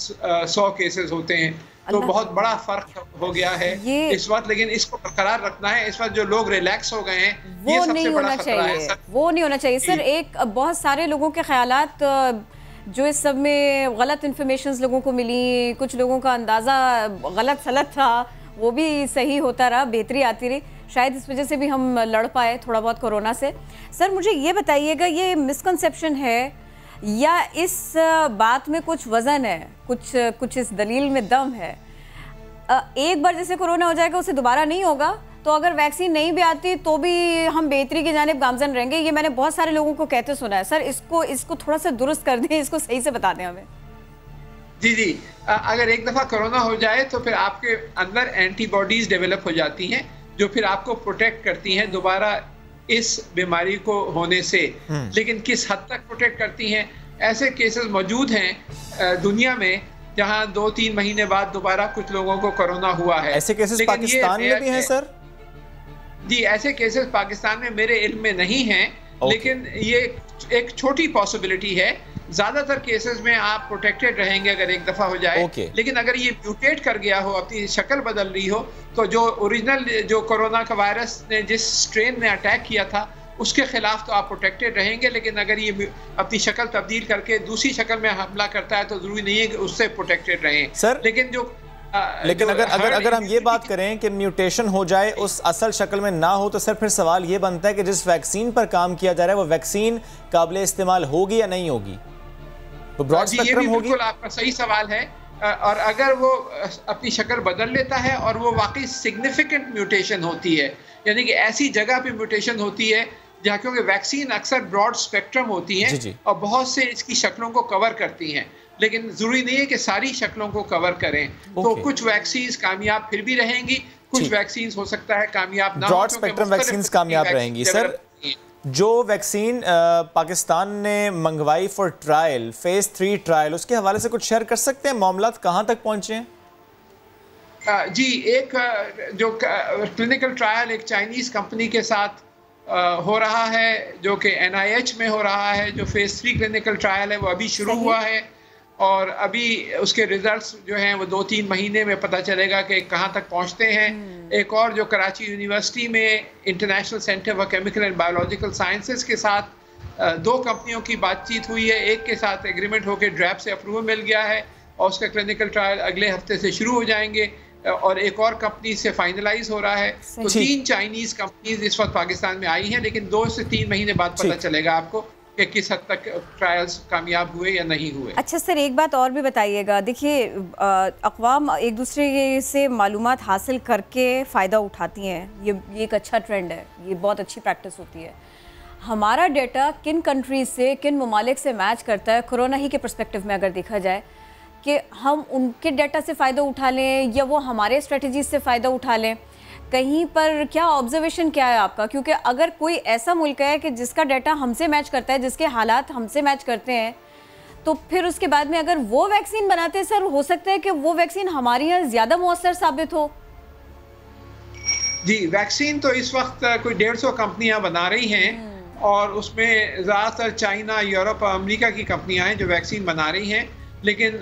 100 केसेस होते हैं, तो बहुत बड़ा फर्क हो गया है इस वक्त। लेकिन इसको बरकरार रखना है। इस वक्त जो लोग रिलैक्स हो गए हैं वो नहीं होना चाहिए, वो नहीं होना चाहिए सर। एक बहुत सारे लोगों के ख्यालात जो इस सब में गलत इन्फॉर्मेशन लोगों को मिली, कुछ लोगों का अंदाज़ा गलत सलत था, वो भी सही होता रहा, बेहतरी आती रही, शायद इस वजह से भी हम लड़ पाए थोड़ा बहुत कोरोना से। सर मुझे ये बताइएगा, ये मिसकंसेप्शन है या इस बात में कुछ वज़न है, कुछ इस दलील में दम है? एक बार जैसे कोरोना हो जाएगा उसे दोबारा नहीं होगा, तो अगर वैक्सीन नहीं भी आती तो भी हम बेहतरी की जानिब गामजन रहेंगे, ये मैंने बहुत सारे लोगों को कहते सुना है। सर इसको थोड़ा सा दुरुस्त कर दें, इसको सही से बता दें हमें। जी जी, अगर एक दफ़ा कोरोना हो जाए तो फिर आपके अंदर एंटीबॉडीज़ डेवलप हो जाती हैं जो फिर आपको प्रोटेक्ट करती हैं दोबारा इस बीमारी को होने से। लेकिन किस हद तक प्रोटेक्ट करती हैं? ऐसे केसेस मौजूद हैं दुनिया में जहां 2-3 महीने बाद दोबारा कुछ लोगों को कोरोना हुआ है। ऐसे केसेस पाकिस्तान में भी हैं सर? जी, ऐसे केसेस पाकिस्तान में मेरे इल्म में नहीं हैं, लेकिन ये एक छोटी पॉसिबिलिटी है। ज्यादातर केसेस में आप प्रोटेक्टेड रहेंगे अगर एक दफा हो जाए। लेकिन अगर ये म्यूटेट कर गया हो, अपनी शक्ल बदल रही हो, तो जो ओरिजिनल जो कोरोना का वायरस ने जिस स्ट्रेन ने अटैक किया था उसके खिलाफ तो आप प्रोटेक्टेड रहेंगे। लेकिन अगर ये अपनी शक्ल तब्दील करके दूसरी शक्ल में हमला करता है तो जरूरी नहीं है कि उससे प्रोटेक्टेड रहें सर। लेकिन अगर हम ये बात करें कि म्यूटेशन हो जाए, उस असल शक्ल में ना हो, तो सर फिर सवाल ये बनता है कि जिस वैक्सीन पर काम किया जा रहा है वो वैक्सीन काबिल इस्तेमाल होगी या नहीं होगी? तो ब्रॉड जी, ये स्पेक्ट्रम भी होगी। बिल्कुल आपका सही सवाल है। और अगर वो अपनी शक्ल बदल लेता है और वो वाकई सिग्निफिकेंट म्यूटेशन होती है, यानी कि ऐसी जगह पे म्यूटेशन होती है जहाँ, क्योंकि वैक्सीन अक्सर ब्रॉड स्पेक्ट्रम होती हैं और बहुत से इसकी शक्लों को कवर करती हैं, लेकिन जरूरी नहीं है कि सारी शक्लों को कवर करें। तो कुछ वैक्सीन कामयाब फिर भी रहेंगी, कुछ वैक्सीन हो सकता है कामयाब ना हो। ब्रॉड स्पेक्ट्रम वैक्सीन कामयाब रहेंगी। सर, जो वैक्सीन पाकिस्तान ने मंगवाई फॉर ट्रायल, फेज 3 ट्रायल, उसके हवाले से कुछ शेयर कर सकते हैं? मामलात कहाँ तक पहुँचे हैं? जी, एक जो क्लिनिकल ट्रायल एक चाइनीज कंपनी के साथ हो रहा है, जो कि NIH में हो रहा है, जो फेज 3 क्लिनिकल ट्रायल है वो अभी शुरू हुआ है और अभी उसके रिजल्ट्स जो हैं वो 2-3 महीने में पता चलेगा कि कहाँ तक पहुँचते हैं। एक और जो कराची यूनिवर्सिटी में international centre for chemical and biological sciences के साथ 2 कंपनियों की बातचीत हुई है। एक के साथ एग्रीमेंट होकर ड्रैप से अप्रूवल मिल गया है और उसका क्लिनिकल ट्रायल अगले हफ्ते से शुरू हो जाएंगे और एक और कंपनी से फाइनलाइज हो रहा है। तो 3 चाइनीज कंपनीज इस वक्त पाकिस्तान में आई हैं, लेकिन 2 से 3 महीने बाद पता चलेगा आपको कि किस हद तक ट्रायल्स कामयाब हुए या नहीं हुए। अच्छा सर, एक बात और भी बताइएगा। देखिए, अक़वाम एक दूसरे से मालूमात हासिल करके फ़ायदा उठाती हैं, ये एक अच्छा ट्रेंड है, ये बहुत अच्छी प्रैक्टिस होती है। हमारा डेटा किन कंट्रीज से, किन ममालिक से मैच करता है, कोरोना ही के पर्सपेक्टिव में अगर देखा जाए, कि हम उनके डाटा से फ़ायदा उठा लें या वो हमारे स्ट्रेटजी से फ़ायदा उठा लें, कहीं पर क्या ऑब्जर्वेशन क्या है आपका? क्योंकि अगर कोई ऐसा मुल्क है कि जिसका डाटा हमसे मैच करता है, जिसके हालात हमसे मैच करते हैं, तो फिर उसके बाद में अगर वो वैक्सीन बनाते हैं सर, हो सकता है कि वो वैक्सीन हमारे यहाँ ज़्यादा मौसर साबित हो। जी, वैक्सीन तो इस वक्त कोई 150 कंपनियां बना रही हैं और उसमें ज़्यादातर चाइना, यूरोप और अमेरिका की कंपनियां हैं जो वैक्सीन बना रही हैं, लेकिन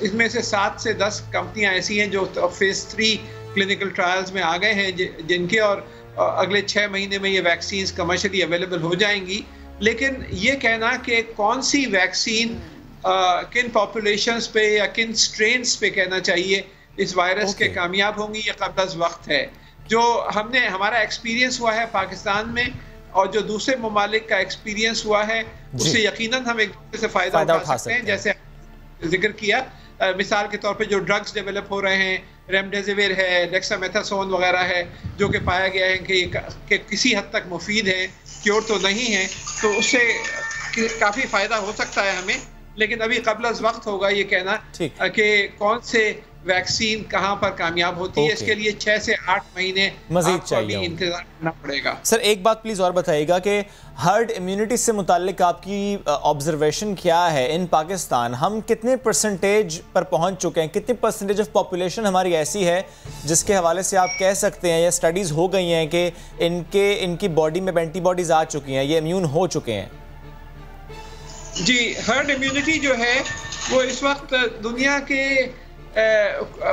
इसमें से 7 से 10 कंपनियां ऐसी हैं जो फेज 3 क्लिनिकल ट्रायल्स में आ गए हैं, जिनके और अगले 6 महीने में ये वैक्सीन कमर्शियली अवेलेबल हो जाएंगी। लेकिन ये कहना कि कौन सी वैक्सीन किन पॉपुलेशंस पे या किन स्ट्रेन्स पे कहना चाहिए इस वायरस के कामयाब होंगी, ये क़ब्ल वक्त है। जो हमारा एक्सपीरियंस हुआ है पाकिस्तान में और जो दूसरे ममालिक का एक्सपीरियंस हुआ है, उससे यकीनन हम एक दूसरे से फ़ायदा उठा सकते हैं। जैसे जिक्र किया, मिसाल के तौर पे जो ड्रग्स डेवलप हो रहे हैं, रेमडेसिविर है, डेक्सामेथासोन वगैरह है, जो कि पाया गया है कि किसी हद तक मुफीद है, क्योर तो नहीं है, तो उससे काफ़ी फ़ायदा हो सकता है हमें। लेकिन अभी क़ब्ल वक्त होगा ये कहना कि कौन से वैक्सीन कहां पर कामयाब होती है। इसके लिए 6 से 8 महीने मजीद चाहिए, इंतजार करना पड़ेगा। सर, एक बात प्लीज और बताइएगा कि हर्ड इम्यूनिटी से मुताल्लिक आपकी ऑब्जर्वेशन क्या है इन पाकिस्तान? हम कितने परसेंटेज पर पहुंच चुके हैं? कितने परसेंटेज ऑफ पॉपुलेशन हमारी ऐसी है जिसके हवाले से आप कह सकते हैं या स्टडीज हो गई हैं कि इनकी बॉडी में एंटीबॉडीज आ चुकी हैं, ये इम्यून हो चुके हैं? जी, हर्ड इम्यूनिटी जो है वो इस वक्त दुनिया के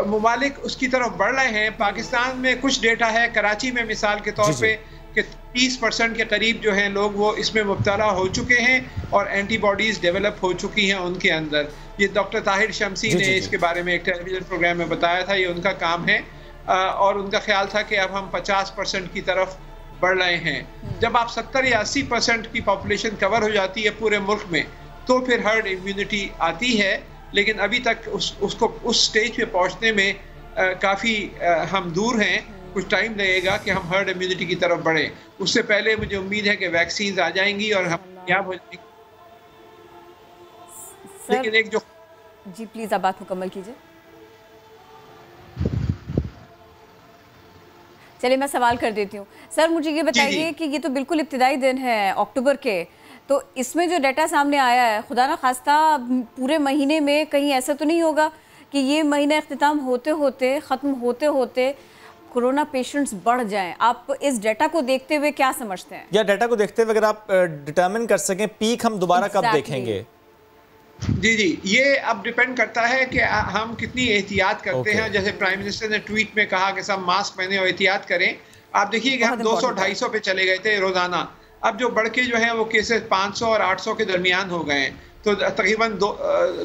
ममालिक उसकी तरफ बढ़ रहे हैं। पाकिस्तान में कुछ डेटा है, कराची में मिसाल के तौर पे कि 30% के करीब जो हैं लोग वो इसमें मुब्तला हो चुके हैं और एंटीबॉडीज़ डेवलप हो चुकी हैं उनके अंदर। ये डॉक्टर ताहिर शमसी ने इसके बारे में एक टेलीविज़न प्रोग्राम में बताया था, ये उनका काम है और उनका ख्याल था कि अब हम 50% की तरफ बढ़ रहे हैं। जब आप 70 या 80% की पॉपुलेशन कवर हो जाती है पूरे मुल्क में, तो फिर हर्ड इम्यूनिटी आती है। लेकिन अभी तक उसको उस स्टेज पे पहुंचने में काफ़ी हम दूर हैं। कुछ टाइम लगेगा कि हम हर्ड इम्यूनिटी की तरफ बढ़ें। उससे पहले मुझे उम्मीद है कि वैक्सीन आ जाएंगी और हम कामयाब हो जाएंगे। लेकिन एक जो जी प्लीज आप बात मुकम्मल कीजिए। चलिए मैं सवाल कर देती हूँ। सर मुझे ये बताइए कि ये तो बिल्कुल इब्तिदाई दिन है अक्टूबर के, तो इसमें जो डाटा सामने आया है, खुदा ना खास्ता पूरे महीने में कहीं ऐसा तो नहीं होगा कि ये महीना इख्तिताम होते होते, ख़त्म होते होते कोरोना पेशेंट्स बढ़ जाएं? आप इस डाटा को देखते हुए क्या समझते हैं? या डाटा को देखते हुए अगर आप डिटरमिन कर सकें पीक हम दोबारा कब देखेंगे? जी, ये अब डिपेंड करता है कि हम कितनी एहतियात करते हैं। जैसे प्राइम मिनिस्टर ने ट्वीट में कहा कि सब मास्क पहने और एहतियात करें। आप देखिए कि हम 200-250 पे चले गए थे रोजाना, अब जो बढ़ के जो है वो केसेस 500 और 800 के दरमियान हो गए हैं। तो तकरीबन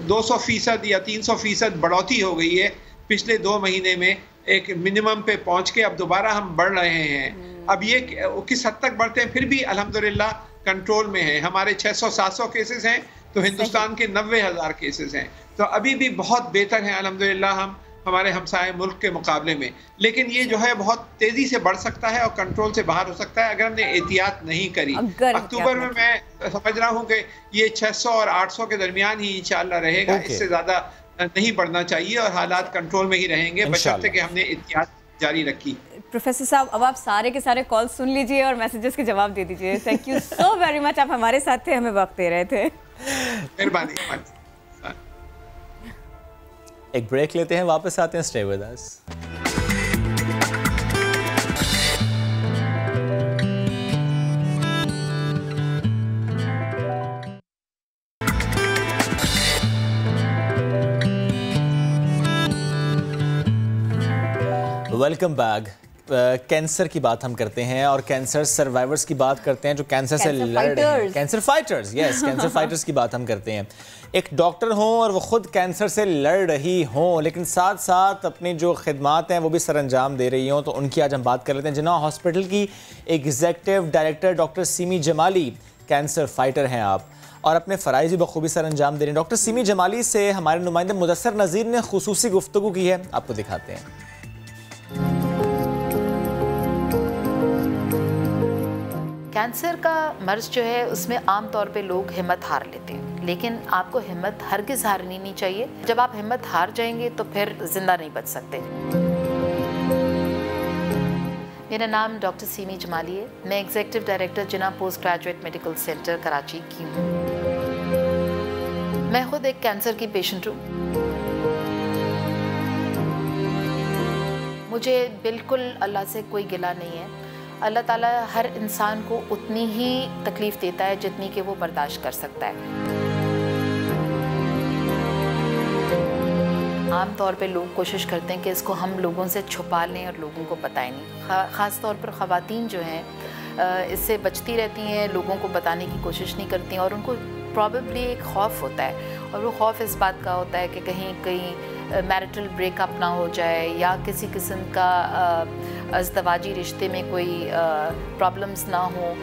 200% या 300% बढ़ोतरी हो गई है पिछले 2 महीने में, एक मिनिमम पे पहुंच के अब दोबारा हम बढ़ रहे हैं। अब ये किस हद तक बढ़ते हैं, फिर भी अल्हम्दुलिल्लाह कंट्रोल में है। हमारे 600-700 केसेस हैं तो हिंदुस्तान के 90,000 केसेस हैं। तो अभी भी बहुत बेहतर है अल्हम्दुलिल्लाह हम हमारे हमसाए मुल्क के मुकाबले में, लेकिन ये जो है बहुत तेजी से बढ़ सकता है और कंट्रोल से बाहर हो सकता है अगर हमने एहतियात नहीं करी। अक्टूबर में मैं समझ रहा हूँ कि ये 600 और 800 के दरमियान ही इंशाअल्लाह रहेगा, इससे ज्यादा नहीं बढ़ना चाहिए और हालात कंट्रोल में ही रहेंगे बशर्ते कि हमने एहतियात जारी रखी। प्रोफेसर साहब, अब आप सारे के सारे कॉल सुन लीजिए और मैसेजेस के जवाब दे दीजिए। Thank you so very much, आप हमारे साथ थे, हमें वक्त दे रहे थे। मेहरबानी। एक ब्रेक लेते हैं, वापस आते हैं। Stay with us. Welcome back. Cancer की बात हम करते हैं और कैंसर सर्वाइवर्स की बात करते हैं जो कैंसर से लड़ रहे हैं। Cancer fighters, yes, cancer fighters की बात हम करते हैं। एक डॉक्टर हों और वो खुद कैंसर से लड़ रही हों, लेकिन साथ साथ अपनी जो खिदमात हैं वो भी सर अंजाम दे रही हों, तो उनकी आज हम बात कर लेते हैं। जिन्ना हॉस्पिटल की executive director doctor semi Jamali, cancer fighter हैं आप और अपने फ़राइज़ भी बखूबी सर अंजाम दे रहे हैं। डॉक्टर सीमी जमाली से हमारे नुमाइंदे मुदस्सर नज़ीर ने खुसूसी गुफ्तगू की है, आपको दिखाते हैं। कैंसर का मर्ज़ जो है उसमें आम तौर पे लोग हिम्मत हार लेते हैं, लेकिन आपको हिम्मत हरगिज़ हारनी नहीं चाहिए। जब आप हिम्मत हार जाएंगे तो फिर ज़िंदा नहीं बच सकते। मेरा नाम डॉक्टर सीमी जमाली है। मैं executive director Jinnah post graduate medical centre Karachi की हूँ। मैं खुद एक कैंसर की पेशेंट हूँ। मुझे बिल्कुल अल्लाह से कोई गिला नहीं है। अल्लाह ताला हर इंसान को उतनी ही तकलीफ़ देता है जितनी कि वो बर्दाश्त कर सकता है। आम तौर पे लोग कोशिश करते हैं कि इसको हम लोगों से छुपा लें और लोगों को बताएं नहीं। ख़ास तौर पर ख़वातीन जो हैं इससे बचती रहती हैं, लोगों को बताने की कोशिश नहीं करती हैं और उनको प्रॉबेबली एक खौफ होता है और वो खौफ इस बात का होता है कि कहीं मैरिटल ब्रेकअप ना हो जाए या किसी किस्म का अज़दवाजी रिश्ते में कोई प्रॉब्लम्स ना हो।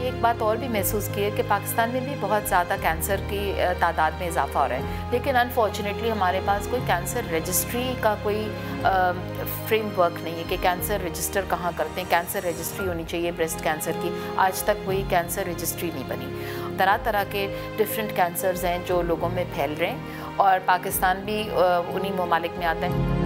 एक बात और भी महसूस की है कि पाकिस्तान में भी बहुत ज़्यादा कैंसर की तादाद में इजाफा हो रहा है, लेकिन अनफॉर्चुनेटली हमारे पास कोई कैंसर रजिस्ट्री का कोई फ्रेमवर्क नहीं है कि कैंसर रजिस्टर कहाँ करते हैं। कैंसर रजिस्ट्री होनी चाहिए ब्रेस्ट कैंसर की, आज तक कोई कैंसर रजिस्ट्री नहीं बनी। तरह तरह के डिफरेंट कैंसर्स हैं जो लोगों में फैल रहे हैं और पाकिस्तान भी उन्हीं ममालिक में आता है।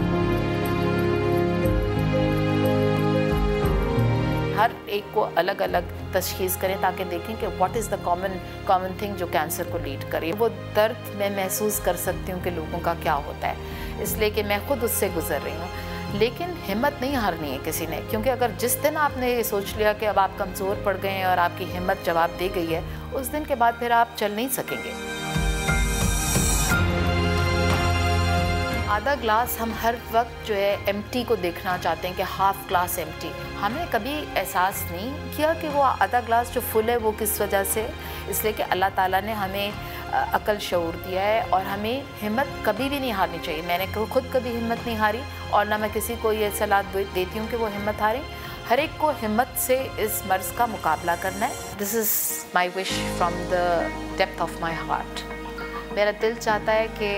हर एक को अलग अलग तशख़ीस करें ताकि देखें कि what is the common thing जो कैंसर को लीड करे। वो दर्द मैं महसूस कर सकती हूँ कि लोगों का क्या होता है, इसलिए कि मैं खुद उससे गुजर रही हूँ। लेकिन हिम्मत नहीं हारनी है किसी ने, क्योंकि अगर जिस दिन आपने ये सोच लिया कि अब आप कमज़ोर पड़ गए हैं और आपकी हिम्मत जवाब दे गई है, उस दिन के बाद फिर आप चल नहीं सकेंगे। आधा ग्लास हम हर वक्त जो है एम्प्टी को देखना चाहते हैं कि हाफ़ ग्लास एम्प्टी। हमने कभी एहसास नहीं किया कि वो आधा ग्लास जो फुल है वो किस वजह से, इसलिए कि अल्लाह ताला ने हमें अकल शऊर दिया है और हमें हिम्मत कभी भी नहीं हारनी चाहिए। मैंने खुद कभी हिम्मत नहीं हारी और ना मैं किसी को ये सलाह देती हूँ कि वो हिम्मत हारे। हर एक को हिम्मत से इस मर्ज़ का मुकाबला करना है। This is my wish from the depth of my heart. मेरा दिल चाहता है कि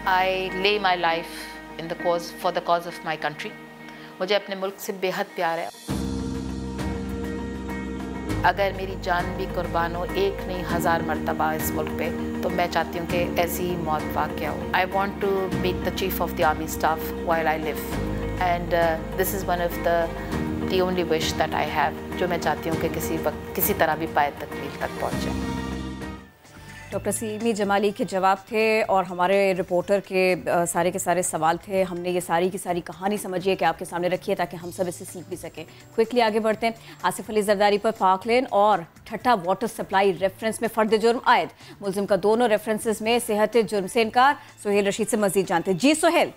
I lay my life in the cause for the cause of my country। मुझे अपने मुल्क से बेहद प्यार है। अगर मेरी जान भी कुर्बान हो, एक नहीं 1000 मरतबा इस मुल्क पे, तो मैं चाहती हूँ कि ऐसी ही मौत वाक़या हो। I want to meet the chief of the army staff while I live and this is one of the only wish that I have, जो मैं चाहती हूँ कि किसी वक्त किसी तरह भी पाए तकमील तक पहुँचे। डॉक्टर सीमी जमाली के जवाब थे और हमारे रिपोर्टर के सारे के सारे सवाल थे। हमने ये सारी की सारी कहानी समझिए कि आपके सामने रखी है ताकि हम सब इससे सीख भी सकें। क्विकली आगे बढ़ते हैं। आसिफ अली जरदारी पर पाक लेन और ठट्ठा वाटर सप्लाई रेफरेंस में फर्द जुर्म आयद। मुलजिम का दोनों रेफरेंसेस में सेहत जुर्म से इनकार। सुहेल रशीद से मजीद जानते हैं। जी सुहेल।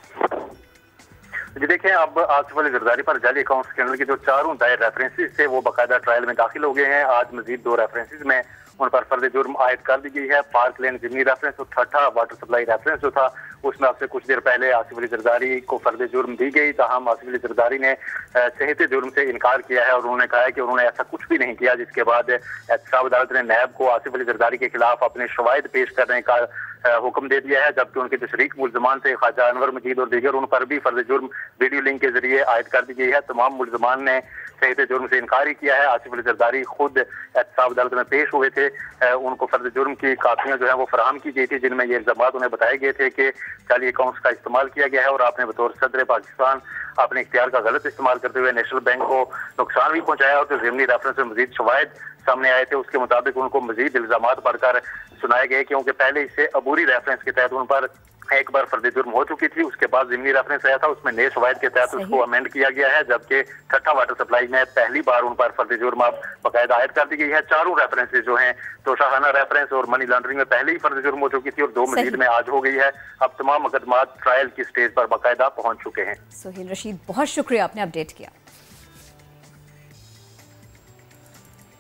जी देखें, अब आसिफ अली जरदारी पर जाली अकाउंट स्कैंडल के जो चारों दायर रेफरेंसेस थे वो बाकायदा ट्रायल में दाखिल हो गए हैं। आज मजीद 2 रेफरेंसेस में उन पर फर्द जुर्म आयद कर दी गई है। पार्क लेन जिमनी रेफरेंस और ठट्ठा वाटर सप्लाई रेफरेंस जो था उसमें आपसे कुछ देर पहले आसिफ अली जरदारी को फर्द जुर्म दी गई, ताहम आसिफ अली जरदारी ने सेहत जुर्म से इनकार किया है और उन्होंने कहा है कि उन्होंने ऐसा कुछ भी नहीं किया, जिसके बाद एहतसाब अदालत ने नैब को आसिफ अली जरदारी के खिलाफ अपने शवाहिद पेश करने का हुक्म दे दिया है, जबकि उनके जो शरीक मुल्जमान थे ख्वाजा अनवर मजीद और दीगर, उन पर भी फर्ज जुर्म वीडियो लिंक के जरिए आयद कर दी गई है। तमाम मुल्जमान ने सेहत जुर्म से इनकार ही किया है। आसिफ अली जरदारी खुद एहतसाब अदालत में पेश हुए थे, उनको फर्ज जुर्म की कापियां जो है वो फराहम की गई थी, जिनमें ये इल्जाम उन्हें बताए गए थे कि जाली अकाउंट्स का इस्तेमाल किया गया है और आपने बतौर सदर पाकिस्तान अपने इख्तियार का गलत इस्तेमाल करते हुए नेशनल बैंक को नुकसान भी पहुंचाया और जो ज़िमनी रेफरेंस में मजीद शवाहिद सामने आए थे उसके मुताबिक उनको मजीद इल्जाम पढ़कर सुनाए गए, क्योंकि पहले इससे अबूरी रेफरेंस के तहत उन पर एक बार फर्द जुर्म हो चुकी थी, उसके बाद ज़िमनी रेफरेंस आया था, उसमें नए शवाहिद के तहत उसको अमेंड किया गया है, जबकि ठट्ठा वाटर सप्लाई में पहली बार उन पर फर्द जुर्म अब बाकायदा आयद कर दी गई है। चारों रेफरेंसेज जो हैं, तोशाखाना रेफरेंस और मनी लॉन्ड्रिंग में पहले ही फर्द जुर्म हो चुकी थी और 2 मजीद में आज हो गई है। अब तमाम मुकदमात ट्रायल की स्टेज पर बाकायदा पहुंच चुके हैं। सोहेल रशीद, बहुत शुक्रिया, आपने अपडेट किया।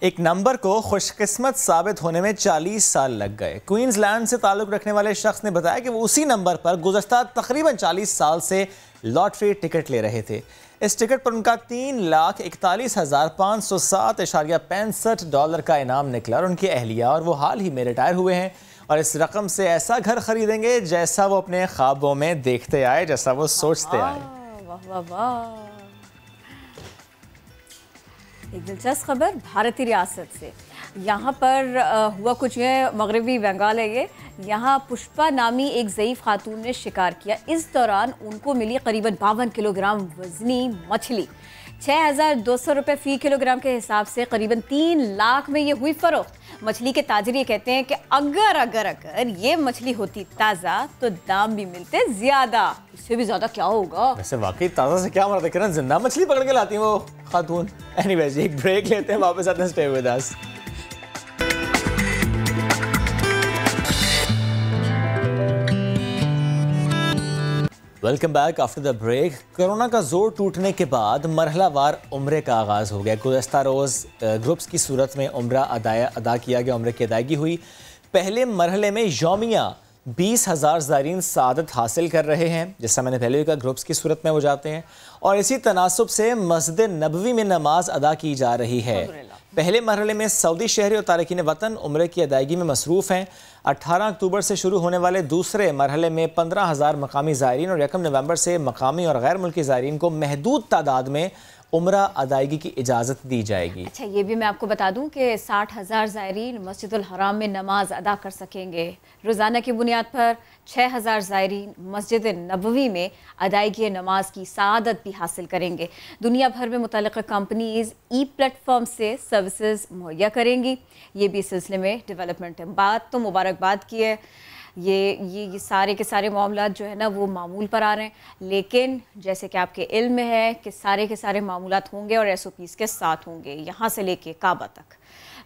एक नंबर को खुशकिस्मत साबित होने में 40 साल लग गए। क्वींसलैंड से ताल्लुक़ रखने वाले शख्स ने बताया कि वो उसी नंबर पर गुज़श्ता तकरीबन 40 साल से लॉटरी टिकट ले रहे थे। इस टिकट पर उनका $3,41,507.65 का इनाम निकला और उनकी अहलिया और वो हाल ही में रिटायर हुए हैं और इस रकम से ऐसा घर खरीदेंगे जैसा वो अपने ख्वाबों में देखते आए, जैसा वो सोचते आए। वाह वाह वाह। एक दिलचस्प खबर भारतीय रियासत से, यहाँ पर हुआ कुछ है, मगरबी बंगाल है ये। यहाँ पुष्पा नामी एक ज़ईफ़ खातून ने शिकार किया। इस दौरान उनको मिली करीबन 52 किलोग्राम वजनी मछली। 6,200 रुपये फ़ी किलोग्राम के हिसाब से करीबन 3 लाख में ये हुई फ़रोख्त। मछली के ताजिर ये कहते हैं कि अगर ये मछली होती ताज़ा तो दाम भी मिलते ज़्यादा। इससे भी ज़्यादा क्या होगा? वैसे वाकई ताज़ा से क्या मरद है, किरण जिंदा मछली पकड़ के लाती हैं वो खातून। एनीवेज, एक ब्रेक लेते हैं, वापस आते हैं, stay with us. Welcome back after the break. Corona का जोर टूटने के बाद मरहलावार उम्रे का आगाज़ हो गया। गुज़श्ता रोज़ ग्रुप्स की सूरत में उम्रा अदा किया गया, उम्रे की अदायगी हुई। पहले मरहले में यौमिया 20,000 ज़ायरीन सआदत हासिल कर रहे हैं, जैसा मैंने पहले भी कहा, ग्रुप्स की सूरत में वो जाते हैं और इसी तनासुब से मस्जिद नबवी में नमाज अदा की जा रही है। पहले मरहले में सऊदी शहरी और तारकीन वतन उम्रे की अदायगी में मसरूफ़ हैं। 18 अक्टूबर से शुरू होने वाले दूसरे मरहले में 15,000 मकामी ज़ायरीन और 1 नवंबर से मकामी और गैर मुल्की ज़ायरीन को महदूद तादाद में उम्रा अदायगी की इजाज़त दी जाएगी। अच्छा, ये भी मैं आपको बता दूं कि 60,000 ज़ायरीन मस्जिदुल हराम में नमाज अदा कर सकेंगे। रोज़ाना की बुनियाद पर 6,000 ज़ायरीन मस्जिद नबवी में अदायगी नमाज की सआदत भी हासिल करेंगे। दुनिया भर में मुतल्लिक़ कंपनीज़ ई प्लेटफॉर्म से सर्विसेज मुहैया करेंगी। ये भी इस सिलसिले में डेवलपमेंट है। बात तो मुबारकबाद की है, ये सारे के सारे मामलात जो है ना वो मामूल पर आ रहे हैं, लेकिन जैसे कि आपके इल्म में है कि सारे के सारे मामूलात होंगे और SOPs के साथ होंगे, यहाँ से लेके काबा तक।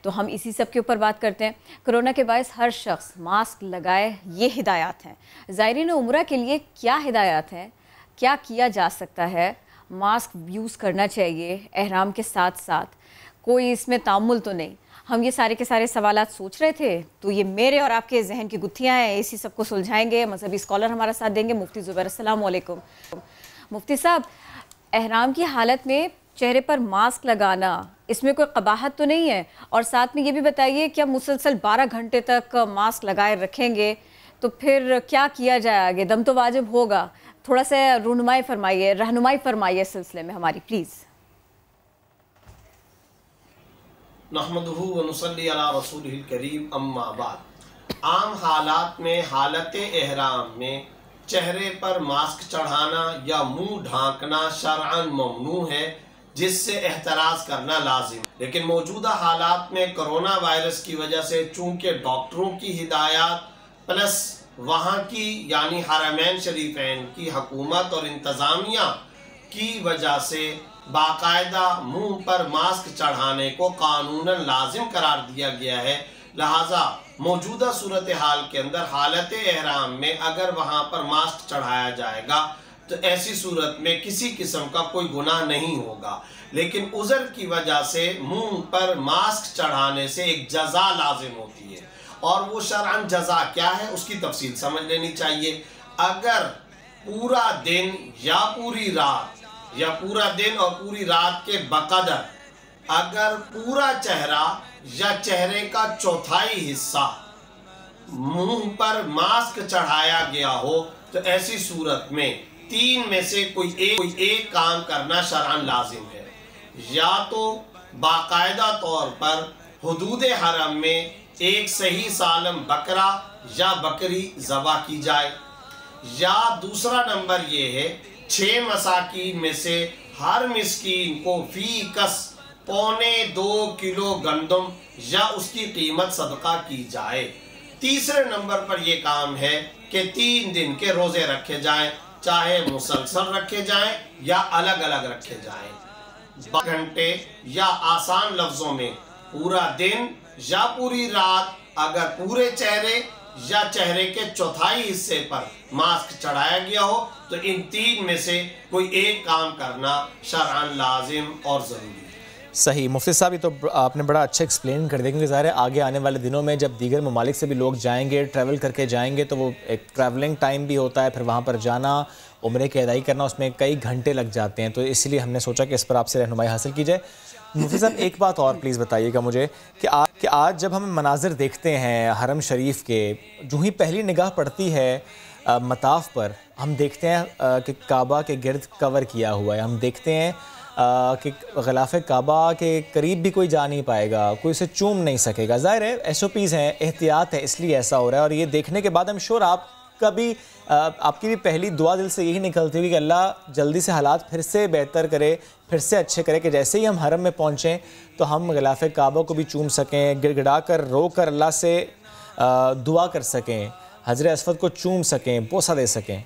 तो हम इसी सब के ऊपर बात करते हैं। कोरोना के बायस हर शख्स मास्क लगाए, ये हिदायत हैं। ज़ायरीन उम्रा के लिए क्या हिदायत हैं, क्या किया जा सकता है? मास्क यूज़ करना चाहिए एहराम के साथ साथ, कोई इसमें तामुल तो नहीं? हम ये सारे के सारे सवालात सोच रहे थे, तो ये मेरे और आपके जहन की गुत्थियाँ हैं, इसी सबको सुलझाएंगे। मजहबी स्कॉलर हमारा साथ देंगे, मुफ्ती ज़ुबैर। अस्सलाम वालेकुम मुफ्ती साहब। एहराम की हालत में चेहरे पर मास्क लगाना, इसमें कोई कबाहत तो नहीं है? और साथ में ये भी बताइए, क्या मुसलसल 12 घंटे तक मास्क लगाए रखेंगे तो फिर क्या किया जाए आगे? दम तो वाजिब होगा, थोड़ा सा रहनुमाई फरमाइए इस सिलसिले में हमारी, प्लीज़। नहमदुहु व नुसल्ली अला रसूलिहिल करीम, अम्मा बाद। आम हालात में हालत एहराम में चेहरे पर मास्क चढ़ाना या मुंह ढांकना शरअन ममनू है, जिससे एहतराज करना लाजिम। लेकिन मौजूदा हालात में कोरोना वायरस की वजह से चूंकि डॉक्टरों की हिदायत प्लस वहाँ की यानी हरमैन शरीफैन की हुकूमत और इंतज़ामिया की वजह से बाकायदा मुंह पर मास्क चढ़ाने को कानूनन लाजिम करार दिया गया है, लिहाजा मौजूदा सूरत हाल के अंदर हालत एहराम में अगर वहाँ पर मास्क चढ़ाया जाएगा तो ऐसी सूरत में किसी किस्म का कोई गुनाह नहीं होगा। लेकिन उज़र की वजह से मुंह पर मास्क चढ़ाने से एक जज़ा लाजिम होती है, और वो शरअन जज़ा क्या है उसकी तफसील समझ लेनी चाहिए। अगर पूरा दिन या पूरी रात या पूरा दिन और पूरी रात के बकदर अगर पूरा चेहरा या चेहरे का चौथाई हिस्सा मुंह पर मास्क चढ़ाया गया हो तो ऐसी सूरत में 3 में से कोई एक काम करना शरअन लाजिम है। या तो बाकायदा तौर पर हुदूद हरम में एक सही सालम बकरा या बकरी ज़बा की जाए, या दूसरा नंबर ये है 6 मसाकीन में से हर मिस्कीन को फी कस 1.25 किलो गंदम या उसकी कीमत सदका की जाए। तीसरे नंबर पर यह काम है कि 3 दिन के रोजे रखे जाएं, चाहे मुसलसल रखे जाएं या अलग अलग रखे जाएं। 12 घंटे या आसान लफ्जों में पूरा दिन या पूरी रात अगर पूरे चेहरे या चेहरे के चौथाई हिस्से पर मास्क चढ़ाया गया हो तो इन 3 में से कोई एक काम करना शरअन लाजिम और ज़रूरी है। सही मुफ्ती साहब, ये तो आपने बड़ा अच्छा एक्सप्लेन कर दिया, क्योंकि ज़ाहिर है आगे आने वाले दिनों में जब दीगर ममालिक से भी लोग जाएंगे, ट्रैवल करके जाएंगे, तो वो एक ट्रैवलिंग टाइम भी होता है, फिर वहाँ पर जाना, उम्रे की अदाई करना, उसमें कई घंटे लग जाते हैं। तो इसलिए हमने सोचा कि इस पर आपसे रहनुमाई हासिल की जाए। मुफ्ती साहब, एक बात और प्लीज़ बताइएगा मुझे कि आज जब हम मनाजिर देखते हैं हरम शरीफ के, जो ही पहली निगाह पड़ती है मताफ़ पर, हम देखते हैं कि काबा के गिर्द कवर किया हुआ है, हम देखते हैं कि ग़िलाफ़े काबा के करीब भी कोई जा नहीं पाएगा, कोई उसे चूम नहीं सकेगा। ज़ाहिर है SOPs हैं, एहतियात है, इसलिए ऐसा हो रहा है। और ये देखने के बाद I'm sure आपकी भी पहली दुआ दिल से यही निकलती होगी कि अल्लाह जल्दी से हालात फिर से बेहतर करे, फिर से अच्छे करे, कि जैसे ही हम हरम में पहुँचें तो हम ग़िलाफ़े काबा को भी चूम सकें, गिड़गिड़ा कर रो कर अल्लाह से दुआ कर सकें, हजर अस्वद को चूम सकें, बोसा दे सकें।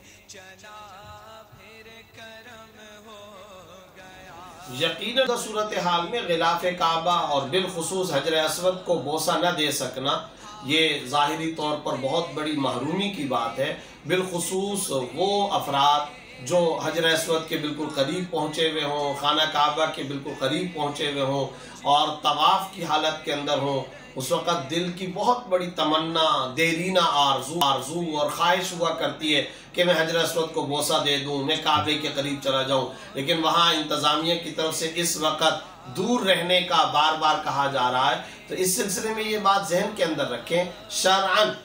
यकीनन सूरत हाल में ग़िलाफ़े काबा और बिलखुसूस हजर अस्वद को बोसा न दे सकना ये ज़ाहिरी तौर पर बहुत बड़ी महरूमी की बात है। बिलखुसूस वो अफराद जो हजर अस्वद के बिल्कुल करीब पहुँचे हुए हों, खाना काबा के बिल्कुल करीब पहुँचे हुए हों और तवाफ़ की हालत के अंदर हों, उस वक़्त दिल की बहुत बड़ी तमन्ना, देरीना आरजू और ख्वाहिश हुआ करती है कि मैं हजर अस्वद को बोसा दे दूँ, मैं काबे के करीब चला जाऊँ। लेकिन वहाँ इंतज़ामिया की तरफ से इस वक़्त दूर रहने का बार बार कहा जा रहा है। तो इस सिलसिले में ये बात जहन के अंदर रखें, शरअन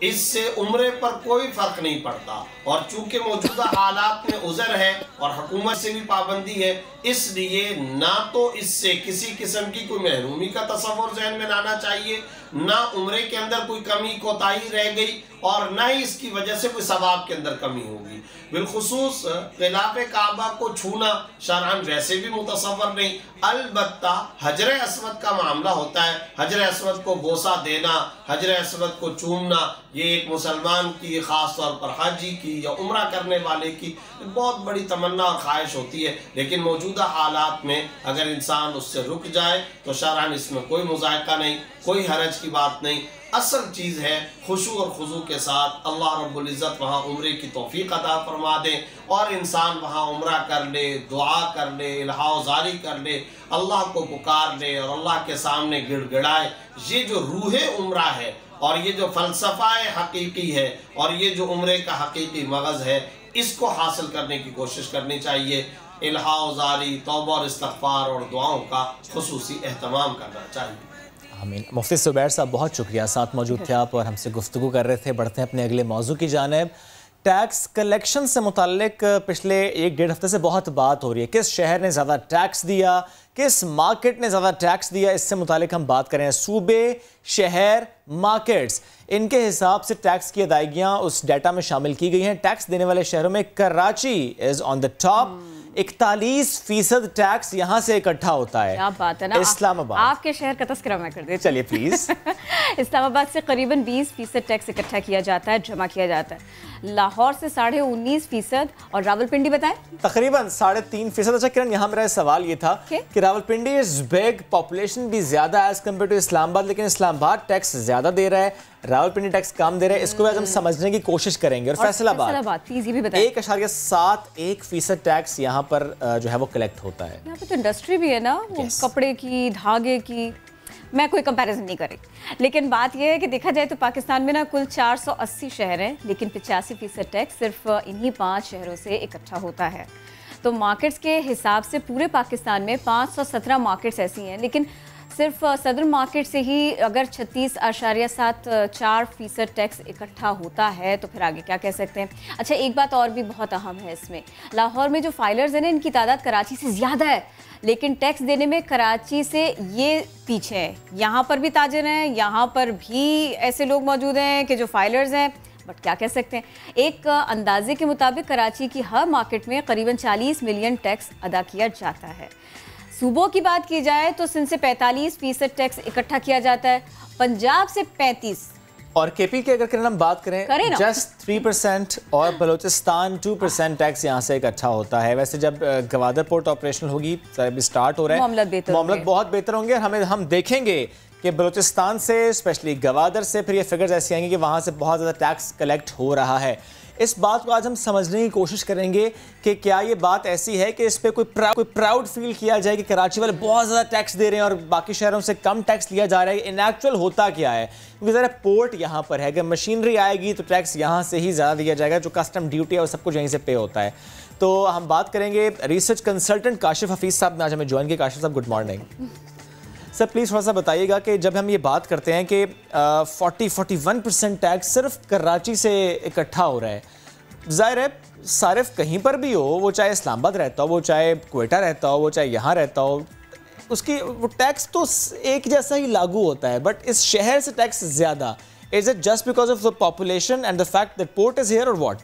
इससे उम्रे पर कोई फ़र्क नहीं पड़ता, और चूंकि मौजूदा हालात में उज़र है और हुकूमत से भी पाबंदी है, इसलिए ना तो इससे किसी किस्म की कोई महरूमी का तसव्वुर जहन में लाना चाहिए, ना उम्रे के अंदर कोई कमी कोताही रह गई, और ना ही इसकी वजह से कोई सवाब के अंदर कमी होगी। बिलखुसूस ग़िलाफ़े काबा को छूना शरअन वैसे भी मुतसव्वर नहीं, अलबत्ता हजर अस्वद का मामला होता है, हजर अस्वद को बोसा देना, हजर अस्वद को चूमना, ये एक मुसलमान की ख़ास तौर पर हाजी की या उम्रा करने वाले की बहुत बड़ी तमन्ना और ख्वाहिश होती है। लेकिन मौजूदा हालात में अगर इंसान उससे रुक जाए तो शरअन इसमें कोई मुज़ायका नहीं, कोई हरज की बात नहीं। असल चीज़ है खुशू और खुजू के साथ अल्लाह रब्बुल इज़्ज़त वहाँ उम्रे की तौफीक अता फरमा दे और इंसान वहाँ उम्रा कर ले, दुआ कर ले, इल्हाज़ारी कर ले, अल्लाह को पुकार ले और अल्लाह के सामने गिड़गिड़ाए। ये जो रूहे उम्रा है और ये जो फ़लसफ़ाए हकीकी है और ये जो उम्रे का हकीकी मगज़ है, इसको हासिल करने की कोशिश करनी चाहिए। इल्हाज़ारी, तौबा और इस्तिग़फ़ार और दुआओं का खुसूसी एहतमाम करना चाहिए। आमीन। मुफ्ती ज़ुबैर साहब, बहुत शुक्रिया, साथ मौजूद थे आप और हमसे गुफ्तगू कर रहे थे। बढ़ते हैं अपने अगले मौजू की जानिब। टैक्स कलेक्शन से मुताल्लिक पिछले 1-1.5 हफ्ते से बहुत बात हो रही है, किस शहर ने ज़्यादा टैक्स दिया, किस मार्केट ने ज़्यादा टैक्स दिया, इससे मुताल्लिक हम बात करें। सूबे, शहर, मार्केट्स, इनके हिसाब से टैक्स की अदायगियाँ उस डाटा में शामिल की गई हैं। टैक्स देने वाले शहरों में Karachi is on the top, 41% tax यहाँ से इकट्ठा होता है। क्या बात है ना। इस्लामाबाद, आपके शहर का तस्करा मैं कर देती। चलिए प्लीज। इस्लामाबाद से करीबन 20% टैक्स इकट्ठा किया जाता है, जमा किया जाता है। लाहौर से 19.5% और रावलपिंडी बताएं तकरीबन 3.5%। अच्छा किरण, यहाँ मेरा सवाल ये था कि रावलपिंडी इज बिग, पॉपुलेशन भी ज्यादा एज कम्पेयर टू इस्लामाबाद, लेकिन इस्लामाबाद टैक्स ज्यादा दे रहा है, रावलपिंडी टैक्स कम दे रहा है। इसको आज हम समझने की कोशिश करेंगे। और फैसलाबाद प्लीज ये भी बताएं। 1.71% टैक्स यहाँ पर जो है वो कलेक्ट होता है। यहाँ पे तो इंडस्ट्री भी है ना, वो कपड़े की, धागे की, मैं कोई कंपैरिजन नहीं करी, लेकिन बात यह है कि देखा जाए तो पाकिस्तान में ना कुल 480 शहर हैं, लेकिन 85% टैक्स सिर्फ इन्हीं 5 शहरों से इकट्ठा होता है। तो मार्केट्स के हिसाब से पूरे पाकिस्तान में 517 मार्केट्स ऐसी हैं, लेकिन सिर्फ सदर मार्केट से ही अगर 36.74% टैक्स इकट्ठा होता है तो फिर आगे क्या कह सकते हैं। अच्छा, एक बात और भी बहुत अहम है इसमें, लाहौर में जो फाइलर्स हैं ना, इनकी तादाद कराची से ज़्यादा है, लेकिन टैक्स देने में कराची से ये पीछे है। यहाँ पर भी ताजिर हैं, यहाँ पर भी ऐसे लोग मौजूद हैं कि जो फाइलर्स हैं, बट क्या कह सकते हैं। एक अंदाजे के मुताबिक कराची की हर मार्केट में करीबन 40 मिलियन टैक्स अदा किया जाता है। सूबों की बात की जाए तो सिंध से 45% टैक्स इकट्ठा किया जाता है, पंजाब से 35%, और केपी की अगर हम बात करें जस्ट 3% और बलूचिस्तान 2% टैक्स यहाँ से इकट्ठा होता है। वैसे जब गवादर पोर्ट ऑपरेशनल होगी, अभी स्टार्ट हो रहा है, मामला बहुत बेहतर होंगे और हम देखेंगे कि बलूचिस्तान से, स्पेशली गवादर से फिर ये फिगर्स ऐसी आएंगी कि वहाँ से बहुत ज़्यादा टैक्स कलेक्ट हो रहा है। इस बात को आज हम समझने की कोशिश करेंगे कि क्या ये बात ऐसी है कि इस पे कोई प्राउड फील किया जाए कि कराची वाले बहुत ज़्यादा टैक्स दे रहे हैं और बाकी शहरों से कम टैक्स लिया जा रहा है। इन एक्चुअल होता क्या है, क्योंकि ज़रा पोर्ट यहाँ पर है, अगर मशीनरी आएगी तो टैक्स यहाँ से ही ज़्यादा दिया जाएगा, जो कस्टम ड्यूटी है वो सब कुछ यहीं से पे होता है। तो हम बात करेंगे रिसर्च कंसल्टेंट काशिफ हफीज़ साहब ने आज हमें ज्वाइन किया। काशिफ साहब, गुड मॉर्निंग सर। प्लीज़ थोड़ा सा बताइएगा कि जब हम ये बात करते हैं कि 41% टैक्स सिर्फ कराची से इकट्ठा हो रहा है, ज़ाहिर है सारिफ कहीं पर भी हो, वो चाहे इस्लामाबाद रहता हो, वो चाहे क्वेटा रहता हो, वो चाहे यहाँ रहता हो, उसकी वो टैक्स तो एक जैसा ही लागू होता है, बट इस शहर से टैक्स ज़्यादा, is it just because of the population and the fact that port is here और व्हाट?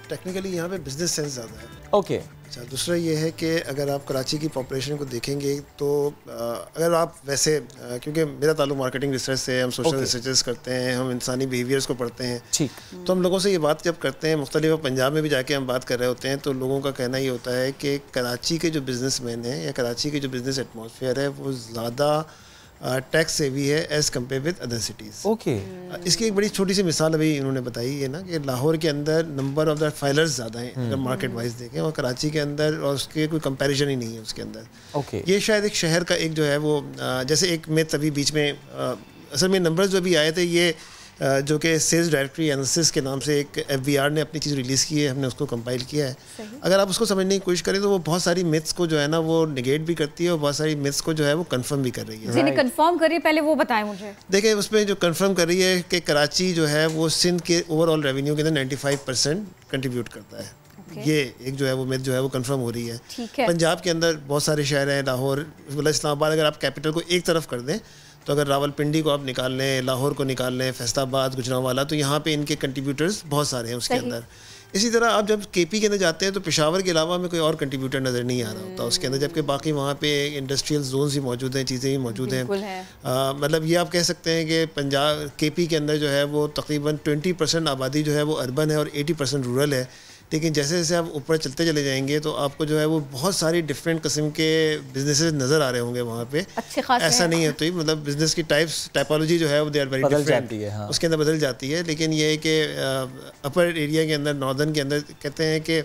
टेक्निकली यहाँ पे बिजनेस सेंस ज़्यादा है। ओके। अच्छा, दूसरा ये है कि अगर आप कराची की पॉपुलेशन को देखेंगे तो अगर आप वैसे क्योंकि मेरा ताल्लुक मार्केटिंग रिसर्च से, हम सोशल रिसर्चेस करते हैं, हम इंसानी बिहेवियर्स को पढ़ते हैं, ठीक, तो हम लोगों से ये बात जब करते हैं, मुख्तलिफ पंजाब में भी जाके हम बात कर रहे होते हैं, तो लोगों का कहना ये होता है कि कराची के जो बिजनेसमैन हैं या कराची के जो बिजनेस एटमॉस्फेयर है वो ज़्यादा टैक्स सेवी है as compare with other cities. Okay. इसकी एक बड़ी छोटी सी मिसाल अभी इन्होंने बताई है ना कि लाहौर के अंदर नंबर ऑफ द फाइलर्स ज़्यादा हैं अगर मार्केट वाइज देखें, और कराची के अंदर और उसके कोई कंपैरिजन ही नहीं है उसके अंदर। ओके। ये शायद एक शहर का एक जो है वो जैसे एक मिथ अभी बीच में असल में नंबर्स जो भी आए थे, ये जो कि सेल्स डायरेक्टरी एनालिसिस के नाम से एक FBR ने अपनी चीज़ रिलीज़ की है, हमने उसको कंपाइल किया है। अगर आप उसको समझने की कोशिश करें तो वो बहुत सारी मिथ्स को जो है ना वो निगेट भी करती है और बहुत सारी मिथ्स को जो है वो कंफर्म भी कर रही है। जिन्हें कंफर्म करिए पहले वो बताएं मुझे। देखिए, उसमें जो कंफर्म कर रही है कि कराची जो है वो सिंध के ओवरऑल रेवेन्यू के अंदर 95% कंट्रीब्यूट करता है। ये एक जो है वो मिथ जो है वो कंफर्म हो रही है। पंजाब के अंदर बहुत सारे शहर हैं, लाहौर, इस्लामाबाद, अगर आप कैपिटल को एक तरफ कर दें तो अगर रावलपिंडी को आप निकाल लें, लाहौर को निकाल लें, फैसलाबाद, गुजरांवाला, तो यहाँ पे इनके कंट्रीब्यूटर्स बहुत सारे हैं उसके अंदर। इसी तरह आप जब KP के अंदर जाते हैं तो पेशावर के अलावा में कोई और कंट्रीब्यूटर नज़र नहीं आ रहा होता उसके अंदर, जबकि बाकी वहाँ पे इंडस्ट्रियल जोन्स भी मौजूद हैं, चीज़ें भी मौजूद हैं। मतलब ये आप कह सकते हैं कि पंजाब KP के अंदर जो है वो तकरीबन 20% आबादी जो है वो अर्बन है और 80% रूरल है। लेकिन जैसे जैसे आप ऊपर चलते चले जाएंगे तो आपको जो है वो बहुत सारी डिफरेंट किस्म के बिजनेसेस नज़र आ रहे होंगे वहाँ पे। ऐसा नहीं है, तो मतलब बिजनेस की टाइपोलॉजी जो है वो दे आर वेरी डिफरेंट, उसके अंदर बदल जाती है। लेकिन ये है कि अपर एरिया के अंदर, नॉर्दर्न के अंदर कहते हैं कि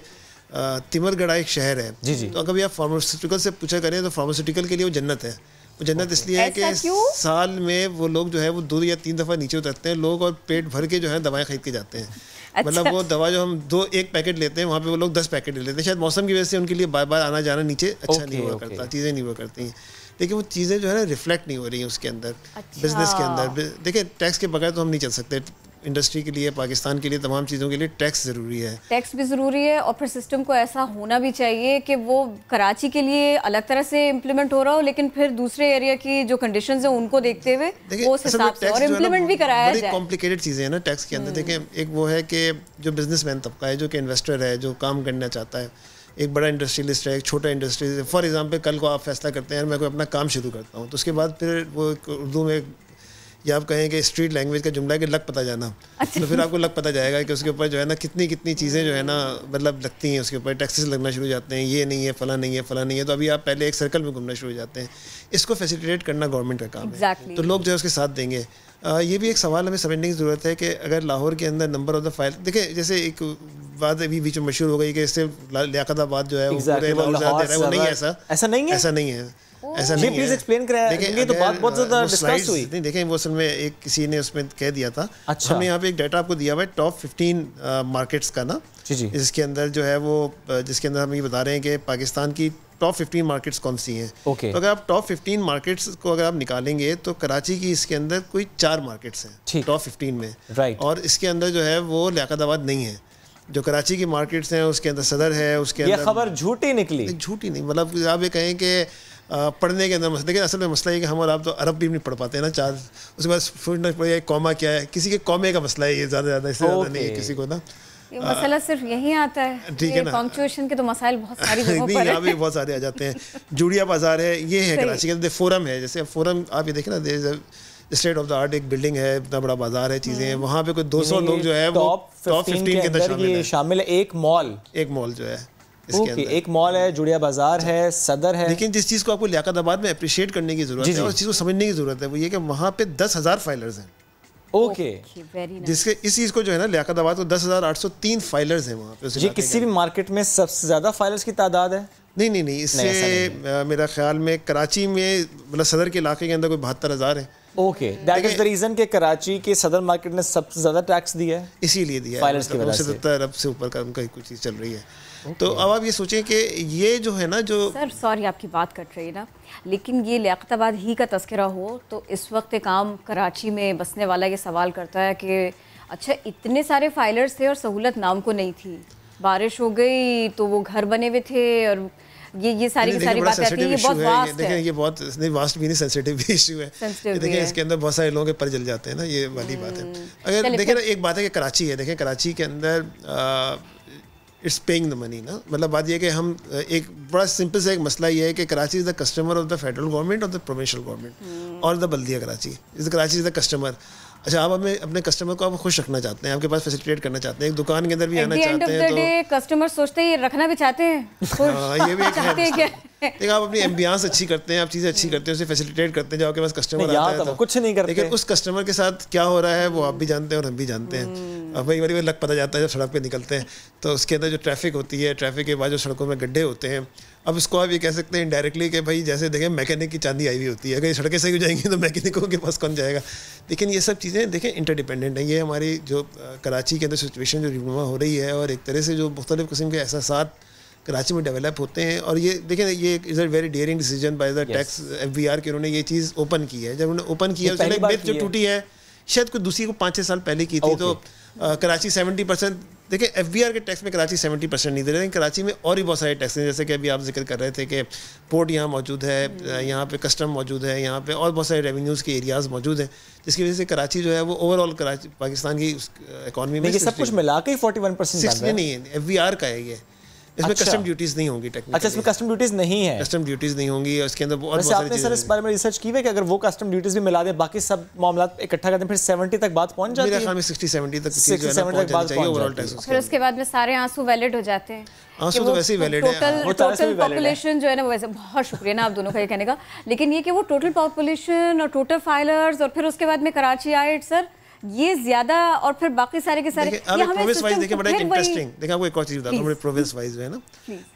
तिमरगढ़ा एक शहर है जी जी, तो अगर भी आप फार्मास्यूटिकल से पूछा करें तो फार्मास्यूटिकल के लिए वो जन्नत है। वो जन्नत इसलिए है कि साल में वो लोग जो है वो 2 या 3 दफ़ा नीचे उतरते हैं लोग और पेट भर के जो है दवाएं खरीद के जाते हैं। अच्छा। मतलब वो दवा जो हम 1 पैकेट लेते हैं वहाँ पे वो लोग 10 पैकेट ले लेते हैं। शायद मौसम की वजह से उनके लिए बार बार आना जाना नीचे अच्छा नहीं हुआ करता, चीज़ें नहीं हुआ करती हैं, लेकिन वो चीज़ें जो है ना रिफ्लेक्ट नहीं हो रही हैं उसके अंदर। अच्छा। बिजनेस के अंदर देखिए, टैक्स के बगैर तो हम नहीं चल सकते। इंडस्ट्री के लिए, पाकिस्तान के लिए, तमाम चीज़ों के लिए टैक्स ज़रूरी है। टैक्स भी ज़रूरी है और फिर सिस्टम को ऐसा होना भी चाहिए कि वो कराची के लिए अलग तरह से इम्प्लीमेंट हो रहा हो, लेकिन फिर दूसरे एरिया की जो कंडीशंस हैं उनको देखते हुए उस हिसाब से और इम्प्लीमेंट भी कराया जाए। कॉम्प्लिकेटेड चीज़ें हैं ना टैक्स के अंदर। देखिए, एक वो है कि जो बिजनेसमैन तबका है, जो कि इन्वेस्टर है, जो काम करना चाहता है, एक बड़ा इंडस्ट्रियलिस्ट है, एक छोटा इंडस्ट्रियलिस्ट। फॉर एग्जांपल कल को आप फैसला करते हैं मैं कोई अपना काम शुरू करता हूँ, तो उसके बाद फिर वो उर्दू में या आप कहें कि स्ट्रीट लैंग्वेज का जुमला है कि लग पता जाना। अच्छा। तो फिर आपको लग पता जाएगा कि उसके ऊपर जो है ना कितनी चीज़ें जो है ना मतलब लगती हैं, उसके ऊपर टैक्सेस लगना शुरू हो जाते हैं, ये नहीं है, फला नहीं है, फला नहीं है। तो अभी आप पहले एक सर्कल में घूमना शुरू हो जाते हैं। इसको फैसिलिटेट करना गवर्नमेंट का काम है, तो लोग जो है उसके साथ देंगे। ये भी एक सवाल हमें समझने की ज़रूरत है कि अगर लाहौर के अंदर नंबर ऑफ द फाइल, देखिए जैसे एक बात अभी बीच में मशहूर हो गई कि इससे लियाकताबाद जो है वो नहीं है, ऐसा नहीं है। ऐसा नहीं है। प्लीज एक्सप्लेन करें, ये तो बात बहुत ज़्यादा डिस्कस हुई। नहीं देखें, वो असल में एक किसी ने उसमें कह दिया था। अच्छा, हमने यहाँ पे एक डाटा आपको दिया हुआ है टॉप 15 मार्केट्स का ना, जी, इसके अंदर जो है वो, जिसके अंदर हम ये बता रहे हैं कि पाकिस्तान की टॉप 15 मार्केट्स कौन सी हैं। तो अगर आप टॉप 15 मार्केट्स को अगर आप निकालेंगे तो कराची की इसके अंदर कोई 4 मार्केट्स हैं टॉप 15 में, राइट। और इसके अंदर जो है वो लियाकताबाद नहीं है। जो कराची की मार्केट्स हैं उसके अंदर सदर है, उसके अंदर। ये खबर झूठी निकली? झूठी नहीं, मतलब आप ये कहें कि पढ़ने के अंदर मसला, लेकिन असल में मसला है कि हम और आप तो अरब भी नहीं पढ़ पाते हैं ना, 4 उसके बाद फुटनोट पढ़िए कॉमा क्या है, किसी के कॉमे का मसला है ये, ज़्यादा इससे ज़्यादा नहीं है किसी को ना। ये मसला सिर्फ यही आता है, ठीक है ना, पंक्चुएशन के तो मसाइल बहुत सारी जगहों पर यहाँ भी बहुत सारे आ जाते हैं। जूड़िया बाजार है, ये है कराची के अंदर। फोरम है, जैसे फोरम आप ये देखें ना, स्टेट ऑफ द आर्ट एक बिल्डिंग है, इतना बड़ा बाजार है, चीज़ें हैं, वहाँ पे कोई 200 लोग जो है वो टॉप 15 के अंदर शामिल है। एक मॉल जो है एक मॉल है, जुड़िया बाजार है, सदर है। लेकिन जिस चीज़ को आपको लियाकताबाद में अप्रिशिएट करने की ज़रूरत है और चीज़ को समझने की ज़रूरत है वो ये कि वहाँ पे 10,000 फाइलर्स हैं। जिसके इस चीज़ को जो है ना, लियाकताबाद को 10,803 फाइलर्स हैं वहाँ पे। ये किसी भी मार्केट में सबसे ज़्यादा फाइलर्स की तादाद है? नहीं, इससे मेरा ख्याल में कराची में, मतलब सदर के इलाके के अंदर कोई 72,000 है। Okay, that is the reason कि कराची के सदर मार्केट ने सबसे ज़्यादा टैक्स दिया है, इसीलिए दिया है, फाइलर्स की वजह से। 70 अरब से ऊपर का उनका कुछ चीज़ चल रही है। तो अब आप ये सोचें कि ये जो है ना, जो सर सॉरी आपकी बात कट रही है ना, लेकिन ये लियाकताबाद ही का तस्करा हो तो इस वक्त एक आम कराची में बसने वाला ये सवाल करता है कि अच्छा इतने सारे फाइलर्स थे और सहूलत नाम को नहीं थी, बारिश हो गई तो वो घर बने हुए थे, और ये सारी की सारी बातें आती हैं। ये बहुत वास्ट है, ये बहुत नहीं वास्ट भी नहीं, सेंसिटिव भी इशू है। देखिए इसके अंदर बहुत सारे लोगों के पर जल जाते हैं ना, ये वाली बात है। अगर देखें ना, एक बात है कि कराची है, देखें कराची के अंदर इट्स पेइंग द मनी ना, मतलब बात यह है कि हम एक बड़ा सिंपल सा एक मसला ये है कि Karachi is the customer of the federal government और द प्रोविंशियल गवर्नमेंट और the Baldia Karachi Karachi is the customer. अच्छा, आप अपने कस्टमर को आप खुश रखना चाहते हैं, आपके पास फैसिलिटेट करना चाहते हैं, एक दुकान के अंदर भी आना चाहते हैं, तो कस्टमर सोचते हैं रखना भी चाहते हैं, ये भी चाहते हैं क्या? देखिए आप अपनी एम्बियंस अच्छी करते हैं, आप चीज़ें अच्छी करते हैं, उसे फैसिलिटेट करते हैं, जब आपके पास कस्टमर आता है तो कुछ नहीं करते। लेकिन उस कस्टमर के साथ क्या हो रहा है वो आप भी जानते हैं और हम भी जानते हैं। अब वही लग पता जाता है जब सड़क पे निकलते हैं तो उसके अंदर जो ट्रैफिक होती है, ट्रैफिक के बाद जो सड़कों में गड्ढे होते हैं, अब इसको आप ये कह सकते हैं इनडायरेक्टली कि भाई जैसे देखें मैकेनिक की चांदी आई हुई होती है, अगर ये सड़कें सही हो जाएंगी तो मैकेनिकों के पास कौन जाएगा। लेकिन ये सब चीज़ें देखें इंटरडिपेंडेंट है। ये हमारी जो कराची के अंदर सिचुएशन जो रिन्यूमा हो रही है और एक तरह से जो मुख्तलिफ़ किस्म के एहसासात कराची में डेवलप होते हैं, और ये देखें ये is a very dairying decision by the tax FBR के, उन्होंने ये चीज़ ओपन की है। जब उन्होंने ओपन किया उसने एक मिथ जो टूटी है, शायद कोई दूसरी को 5-6 साल पहले की थी, तो कराची 70%, देखिए FBR के टैक्स में कराची 70% नहीं दे रहे, लेकिन कराची में और भी बहुत सारे टैक्स हैं, जैसे कि अभी आप जिक्र कर रहे थे कि पोर्ट यहाँ मौजूद है, यहाँ पे कस्टम मौजूद है, यहाँ पे और बहुत सारे रेवेन्यूज़ के एरियाज़ मौजूद हैं, जिसकी वजह से कराची जो है वो ओवरऑल कराची पाकिस्तान की इकॉनमी में सब कुछ मिला के 41% नहीं है, FBR का है ये। इसमें कस्टम ड्यूटीज नहीं होंगी टेक्निकली। अच्छा, इसमें कस्टम ड्यूटीज नहीं है, कस्टम ड्यूटीज नहीं होंगी, और इसके अंदर बहुत सारी आपने सर इस बारे में रिसर्च की है कि अगर वो कस्टम ड्यूटीज भी मिला दे, बाकी सब मामला इकट्ठा करते हैं, फिर 70 तक बात पहुंच जाती है। मेरे ख्याल में 60-70 तक पहुंच चाहिए ओवरऑल टैक्स। फिर उसके बाद में सारे आंसू वैलिड हो जाते हैं। आंसू तो वैसे ही वैलिड है, टोटल पॉपुलेशन जो है ना, वैसे बहुत शुक्रिया ना आप दोनों का ये कहने का, लेकिन ये कि वो टोटल पॉपुलेशन और टोटल फाइलर्स और फिर उसके बाद में कराची आए सर, ये ज्यादा, और फिर बाकी सारे के सारे ये हमें प्रोविंस वाइज देखिए बड़ा इंटरेस्टिंग। देखिए आपको एक और चीज़ बताता हूँ, प्रोविंस वाइज है ना,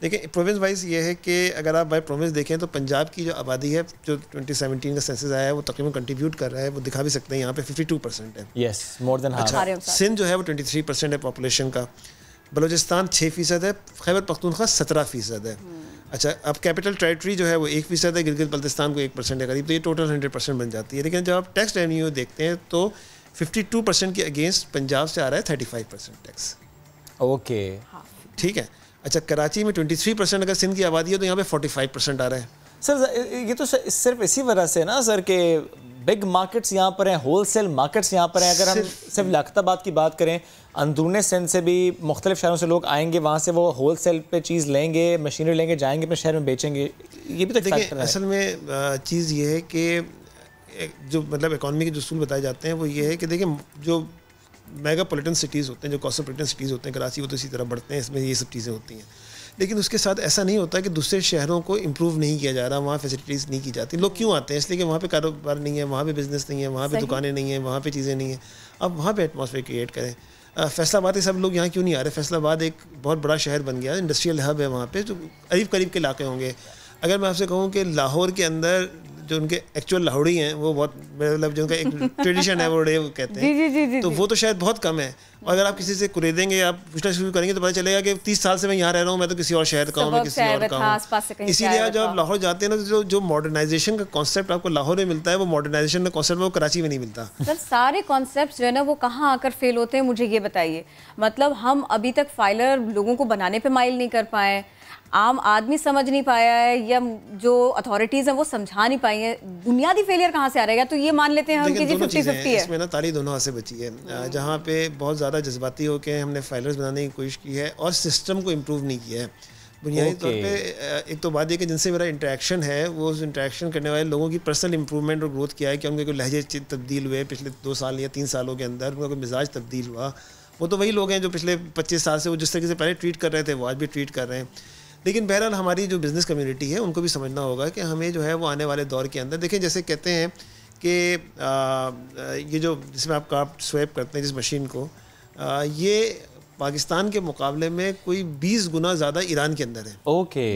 देखिए प्रोविंस वाइज ये है कि अगर आप बाय प्रोविंस देखें तो पंजाब की जो आबादी है, जो 2017 का सेंसस आया है, वो तकरीबन कंट्रीब्यूट कर रहा है, वो दिखा भी सकते हैं यहाँ पे 52% है। Yes, more than half. अच्छा, सिंध जो है वो 23% है पॉपुलेशन का, बलूचिस्तान 6% है, खैबर पख्तूनख्वा 17% है। अच्छा, अब कैपिटल टेरिटरी जो है वो 1% है, गिलगित बल्तिस्तान को 1% है करीब, तो ये टोटल 100% बन जाती है। लेकिन जब आप टैक्स रेवेन्यू देखते हैं तो 52% के अगेंस्ट पंजाब से आ रहा है 35% टैक्स। ओके, ठीक है। अच्छा, कराची में 23% अगर सिंध की आबादी है तो यहाँ पे 45% आ रहा है। सर ये तो सिर्फ इसी वजह से ना सर के बिग मार्केट्स यहाँ पर हैं, होलसेल मार्केट्स यहाँ पर हैं। अगर हम सिर्फ लियाकताबाद की बात करें, अंदरूने सिंध से भी मुख्तलिफ शहरों से लोग आएंगे, वहाँ से वो होलसेल पे चीज़ लेंगे, मशीनरी लेंगे, जाएंगे अपने शहर में बेचेंगे। ये भी तो देखिए असल में चीज़ ये है कि जो मतलब इकॉनमी के जो उसूल बताए जाते हैं वो ये है कि देखिए जो मेगापोलिटन सिटीज़ होते हैं, जो कॉस्मोपोलिटन सिटीज़ होते हैं, कराची वो तो इसी तरह बढ़ते हैं, इसमें ये सब चीज़ें होती हैं। लेकिन उसके साथ ऐसा नहीं होता कि दूसरे शहरों को इम्प्रूव नहीं किया जा रहा, वहाँ फैसिलिटीज़ नहीं की जाती। लोग क्यों आते हैं? इसलिए कि वहाँ पे कारोबार नहीं है, वहाँ पे बिज़नेस नहीं है, वहाँ पे दुकानें नहीं हैं, वहाँ पे चीज़ें नहीं हैं। अब वहाँ पे एटमॉस्फेयर क्रिएट करें। फैसलाबाद के सब लोग यहाँ क्यों नहीं आ रहे? फैसलाबाद एक बहुत बड़ा शहर बन गया, इंडस्ट्रियल हब है वहाँ पे, जो करीब करीब के इलाके होंगे। अगर मैं आपसे कहूँ कि लाहौर के अंदर जो उनके एक्चुअल लाहौरी हैं वो बहुत, मतलब जो उनका एक ट्रेडिशन है वो कहते हैं, जी, तो वो तो शायद बहुत कम है। और अगर आप किसी से कुरेदेंगे, आप पूछना शुरू करेंगे तो पता चलेगा कि 30 साल से मैं यहाँ रह रहा हूँ, मैं तो किसी और शहर का हूँ, मैं किसी और का हूँ। इसीलिए जब आप लाहौर जाते हैं ना, जो मॉडर्नाइजेशन का कॉन्सेप्ट आपको लाहौर में मिलता है, वो मॉडर्नाइजेशन का कॉन्सेप्ट वो कराची में नहीं मिलता। सर सारे कॉन्सेप्ट जो है ना वो कहाँ आकर फेल होते हैं, मुझे ये बताइए। मतलब हम अभी तक फाइलर लोगों को बनाने पे माइल नहीं कर पाए, आम आदमी समझ नहीं पाया है, या जो अथॉरिटीज़ हैं वो समझा नहीं पाई हैं। बुनियादी फेलियर कहाँ से आ रहेगा? तो ये मान लेते हैं हम कि जी 50-50 है। इसमें ना ताली दोनों हाथ से बची है। जहाँ पे बहुत ज़्यादा जज्बाती होकर हमने फाइलर्स बनाने की कोशिश की है और सिस्टम को इम्प्रूव नहीं किया है। बुनियादी तौर पे एक तो बात यह कि जिनसे मेरा इंटरेक्शन है, वो उस इंटरेक्शन करने वाले लोगों की पर्सनल इंप्रूवमेंट और ग्रोथ किया है कि उनके कोई लहजे तब्दील हुए पिछले 2 साल या 3 सालों के अंदर, उनका कोई मिजाज तब्दील हुआ। वो तो वही लोग हैं जो पिछले 25 साल से वो जिस तरीके से पहले ट्रीट कर रहे थे वो आज भी ट्रीट कर रहे हैं। लेकिन बहरहाल हमारी जो बिज़नेस कम्युनिटी है उनको भी समझना होगा कि हमें जो है वो आने वाले दौर के अंदर, देखें जैसे कहते हैं कि ये जो जिसमें आप कार्ड स्वैप करते हैं जिस मशीन को, ये पाकिस्तान के मुकाबले में कोई 20 गुना ज़्यादा ईरान के अंदर है। ओके।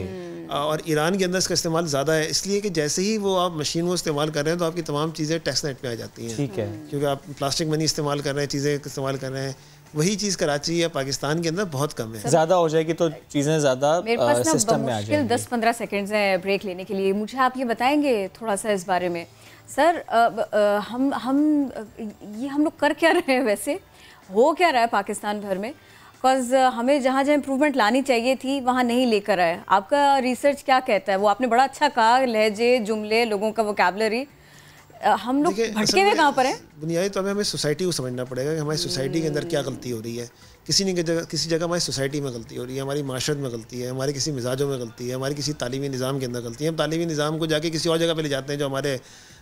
और ईरान के अंदर इसका इस्तेमाल ज़्यादा है, इसलिए कि जैसे ही वो आप मशीन को इस्तेमाल कर रहे हैं तो आपकी तमाम चीज़ें टैक्स नेट में आ जाती हैं। ठीक है। क्योंकि आप प्लास्टिक मनी इस्तेमाल कर रहे हैं, चीज़ें इस्तेमाल कर रहे हैं, वही चीज़ कराची या पाकिस्तान के अंदर बहुत कम है। ज़्यादा हो जाएगी तो चीज़ें ज़्यादा सिस्टम में आ जाएंगी। 10-15 सेकेंड्स हैं ब्रेक लेने के लिए। मुझे आप ये बताएंगे थोड़ा सा इस बारे में सर, हम लोग कर क्या रहे हैं वैसे, हो क्या रहा है पाकिस्तान भर में? बिकॉज हमें जहाँ जहाँ इम्प्रूवमेंट लानी चाहिए थी वहाँ नहीं लेकर आए। आपका रिसर्च क्या कहता है? वो आपने बड़ा अच्छा कहा, लहजे, जुमले, लोगों का वोकैबुलरी, हम लोग भटके हुए कहाँ पर हैं? बुनियादी तौर पे हमें सोसाइटी को समझना पड़ेगा कि हमारी सोसाइटी के अंदर क्या गलती हो रही है। किसी जगह हमारी सोसाइटी में गलती हो रही है, हमारी माशरत में गलती है, हमारे किसी मिजाजों में गलती है, हमारी किसी तालीमी निज़ाम के अंदर गलती है। हम तालीमी निज़ाम को जाके किसी और जगह पे ले जाते हैं, जो हमारे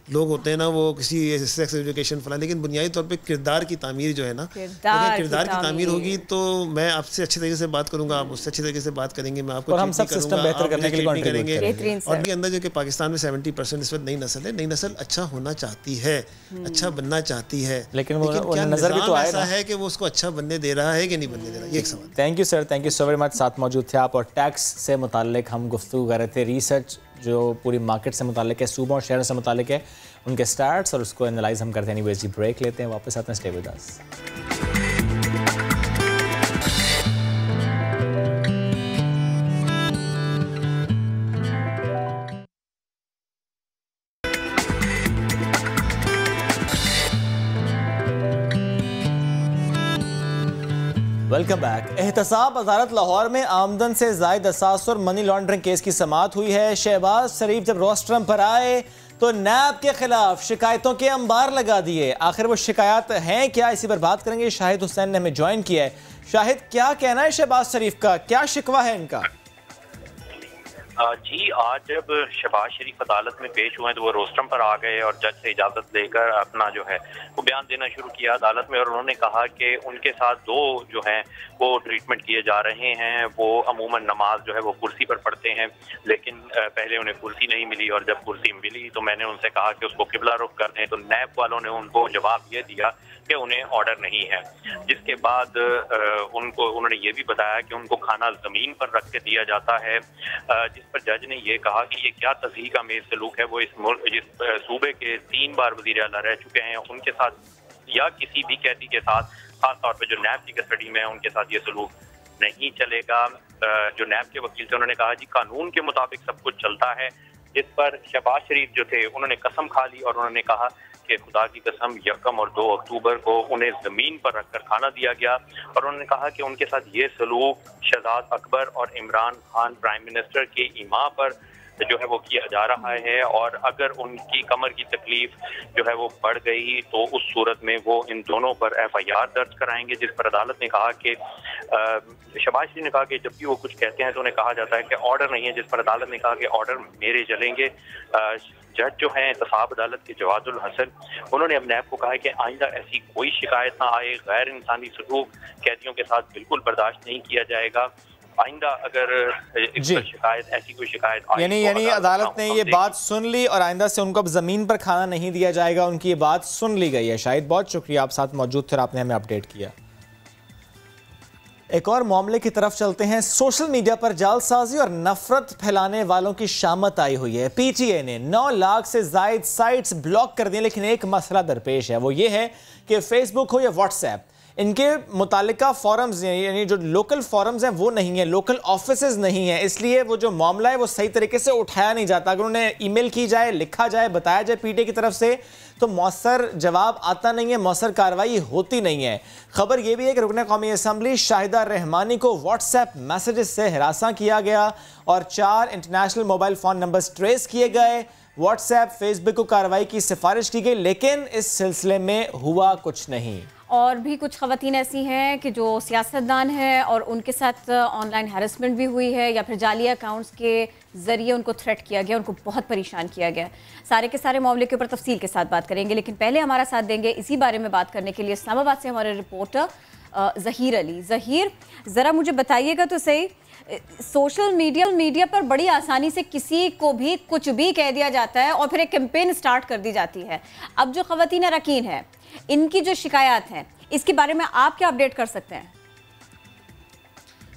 लोग होते हैं ना वो किसी सेक्स एजुकेशन फला, लेकिन बुनियादी तौर पे किरदार की तामीर जो है ना, किरदार की तामीर होगी तो मैं आपसे अच्छे तरीके से बात करूंगा, आप मुझसे अच्छे तरीके से बात करेंगे, मैं आपको हम सब सिस्टम बेहतर करने के लिए करेंगे। और के अंदर जो कि पाकिस्तान में 70% इस वक्त नई नस्ल है, नई नस्ल अच्छा होना चाहती है, अच्छा बनना चाहती है, लेकिन क्या निज़ाम ऐसा है कि वो उसको अच्छा बनने दे रहा है कि नहीं बनने दे रहा? ये एक सवाल। Thank you sir, thank you so very much. साथ मौजूद थे आप और टैक्स से मुताल्लिक हम गुफ्तगू कर रहे थे, रिसर्च जो पूरी मार्केट से मुताल्लिक है, सूबों और शहरों से मुताल्लिक है, उनके स्टार्ट्स और उसको एनालाइज हम करते हैं। एनीवेज, ब्रेक लेते हैं, वापस आते हैं, stay with us. Welcome back. एहतसाब अदालत लाहौर में आमदन से जायद असास और मनी लॉन्ड्रिंग केस की समाअत हुई है। शहबाज शरीफ जब रोस्ट्रम पर आए तो नैब के खिलाफ शिकायतों के अंबार लगा दिए। आखिर वो शिकायत हैं क्या, इसी पर बात करेंगे। शाहिद हुसैन ने हमें ज्वाइन किया है। शाहिद, क्या कहना है शहबाज शरीफ का, क्या शिकवा है इनका? जी, आज जब शहबाज शरीफ अदालत में पेश हुए तो वो रोस्ट्रम पर आ गए और जज से इजाज़त लेकर अपना जो है वो बयान देना शुरू किया अदालत में। और उन्होंने कहा कि उनके साथ 2 जो हैं वो ट्रीटमेंट किए जा रहे हैं। वो अमूमन नमाज जो है वो कुर्सी पर पढ़ते हैं, लेकिन पहले उन्हें कुर्सी नहीं मिली और जब कुर्सी मिली तो मैंने उनसे कहा कि उसको किबला रुख कर दें, तो नैब वालों ने उनको जवाब ये दिया कि उन्हें ऑर्डर नहीं है। जिसके बाद उन्होंने ये भी बताया कि उनको खाना ज़मीन पर रख के दिया जाता है, जिस पर जज ने ये कहा कि ये क्या तज़हीक का मेज़ सलूक है। वो जिस सूबे के 3 बार वज़ीर आला रह चुके हैं, उनके साथ या किसी भी कैदी के साथ, खास तौर पे जो नैब की कस्टडी में है, उनके साथ ये सलूक नहीं चलेगा। जो नैब के वकील थे उन्होंने कहा जी कानून के मुताबिक सब कुछ चलता है। जिस पर शहबाज शरीफ जो थे उन्होंने कसम खा ली और उन्होंने कहा कि खुदा की कसम 1 और 2 अक्टूबर को उन्हें ज़मीन पर रखकर खाना दिया गया। और उन्होंने कहा कि उनके साथ ये सलूक शहजाद अकबर और इमरान खान प्राइम मिनिस्टर के इमा पर जो है वो किया जा रहा है। और अगर उनकी कमर की तकलीफ जो है वो बढ़ गई तो उस सूरत में वो इन दोनों पर FIR दर्ज कराएंगे। जिस पर अदालत ने कहा कि शहबाज शरीफ ने कहा कि जब भी वो कुछ कहते हैं तो उन्हें कहा जाता है कि ऑर्डर नहीं है। जिस पर अदालत ने कहा कि ऑर्डर मेरे चलेंगे। जज जो हैं एहतसाब अदालत के जवादुल हसन, उन्होंने अब नैब को कहा है कि आइंदा ऐसी कोई शिकायत ना आए, गैर इंसानी सलूक कैदियों के साथ बिल्कुल बर्दाश्त नहीं किया जाएगा। आइंदा अगर इस पर शिकायत, ऐसी कोई शिकायत यानी अदालत ने ये बात सुन ली और आइंदा से उनको अब जमीन पर खाना नहीं दिया जाएगा, उनकी ये बात सुन ली गई है। शायद बहुत शुक्रिया, आप साथ मौजूद थे और आपने हमें अपडेट किया। एक और मामले की तरफ चलते हैं। सोशल मीडिया पर जालसाजी और नफरत फैलाने वालों की शामत आई हुई है। पीटीए ने 9 लाख से जायद साइट्स ब्लॉक कर दी, लेकिन एक मसला दरपेश है, वो ये है कि फेसबुक हो या व्हाट्सएप, इनके मुतालिका फॉरम्स यानी जो लोकल फॉरम्स हैं वो नहीं है, लोकल ऑफिसेज नहीं है, इसलिए वो जो मामला है वो सही तरीके से उठाया नहीं जाता। अगर उन्हें ईमेल की जाए, लिखा जाए, बताया जाए पीटीए की तरफ से, तो मौसर जवाब आता नहीं है, मौसर कार्रवाई होती नहीं है। खबर यह भी है कि रुकन कौमी असम्बली शाहिदा रहमानी को व्हाट्सएप मैसेजेस से हरासा किया गया और 4 international mobile phone numbers trace किए गए। व्हाट्सएप, फेसबुक को कार्रवाई की सिफारिश की गई, लेकिन इस सिलसिले में हुआ कुछ नहीं। और भी कुछ ख़वातीन ऐसी हैं कि जो सियासतदान हैं और उनके साथ ऑनलाइन हैरेसमेंट भी हुई है या फिर जाली अकाउंट्स के ज़रिए उनको थ्रेट किया गया, उनको बहुत परेशान किया गया। सारे के सारे मामले के ऊपर तफसील के साथ बात करेंगे, लेकिन पहले हमारा साथ देंगे इसी बारे में बात करने के लिए इस्लामाबाद से हमारे रिपोर्टर ज़हीर अली। ज़हीर, ज़रा मुझे बताइएगा तो सही, सोशल मीडिया पर बड़ी आसानी से किसी को भी कुछ भी कह दिया जाता है और फिर एक कैंपेन स्टार्ट कर दी जाती है। अब जो ख़वातीन अरकान हैं, इनकी जो शिकायत हैं, इसके बारे में आप क्या अपडेट कर सकते हैं?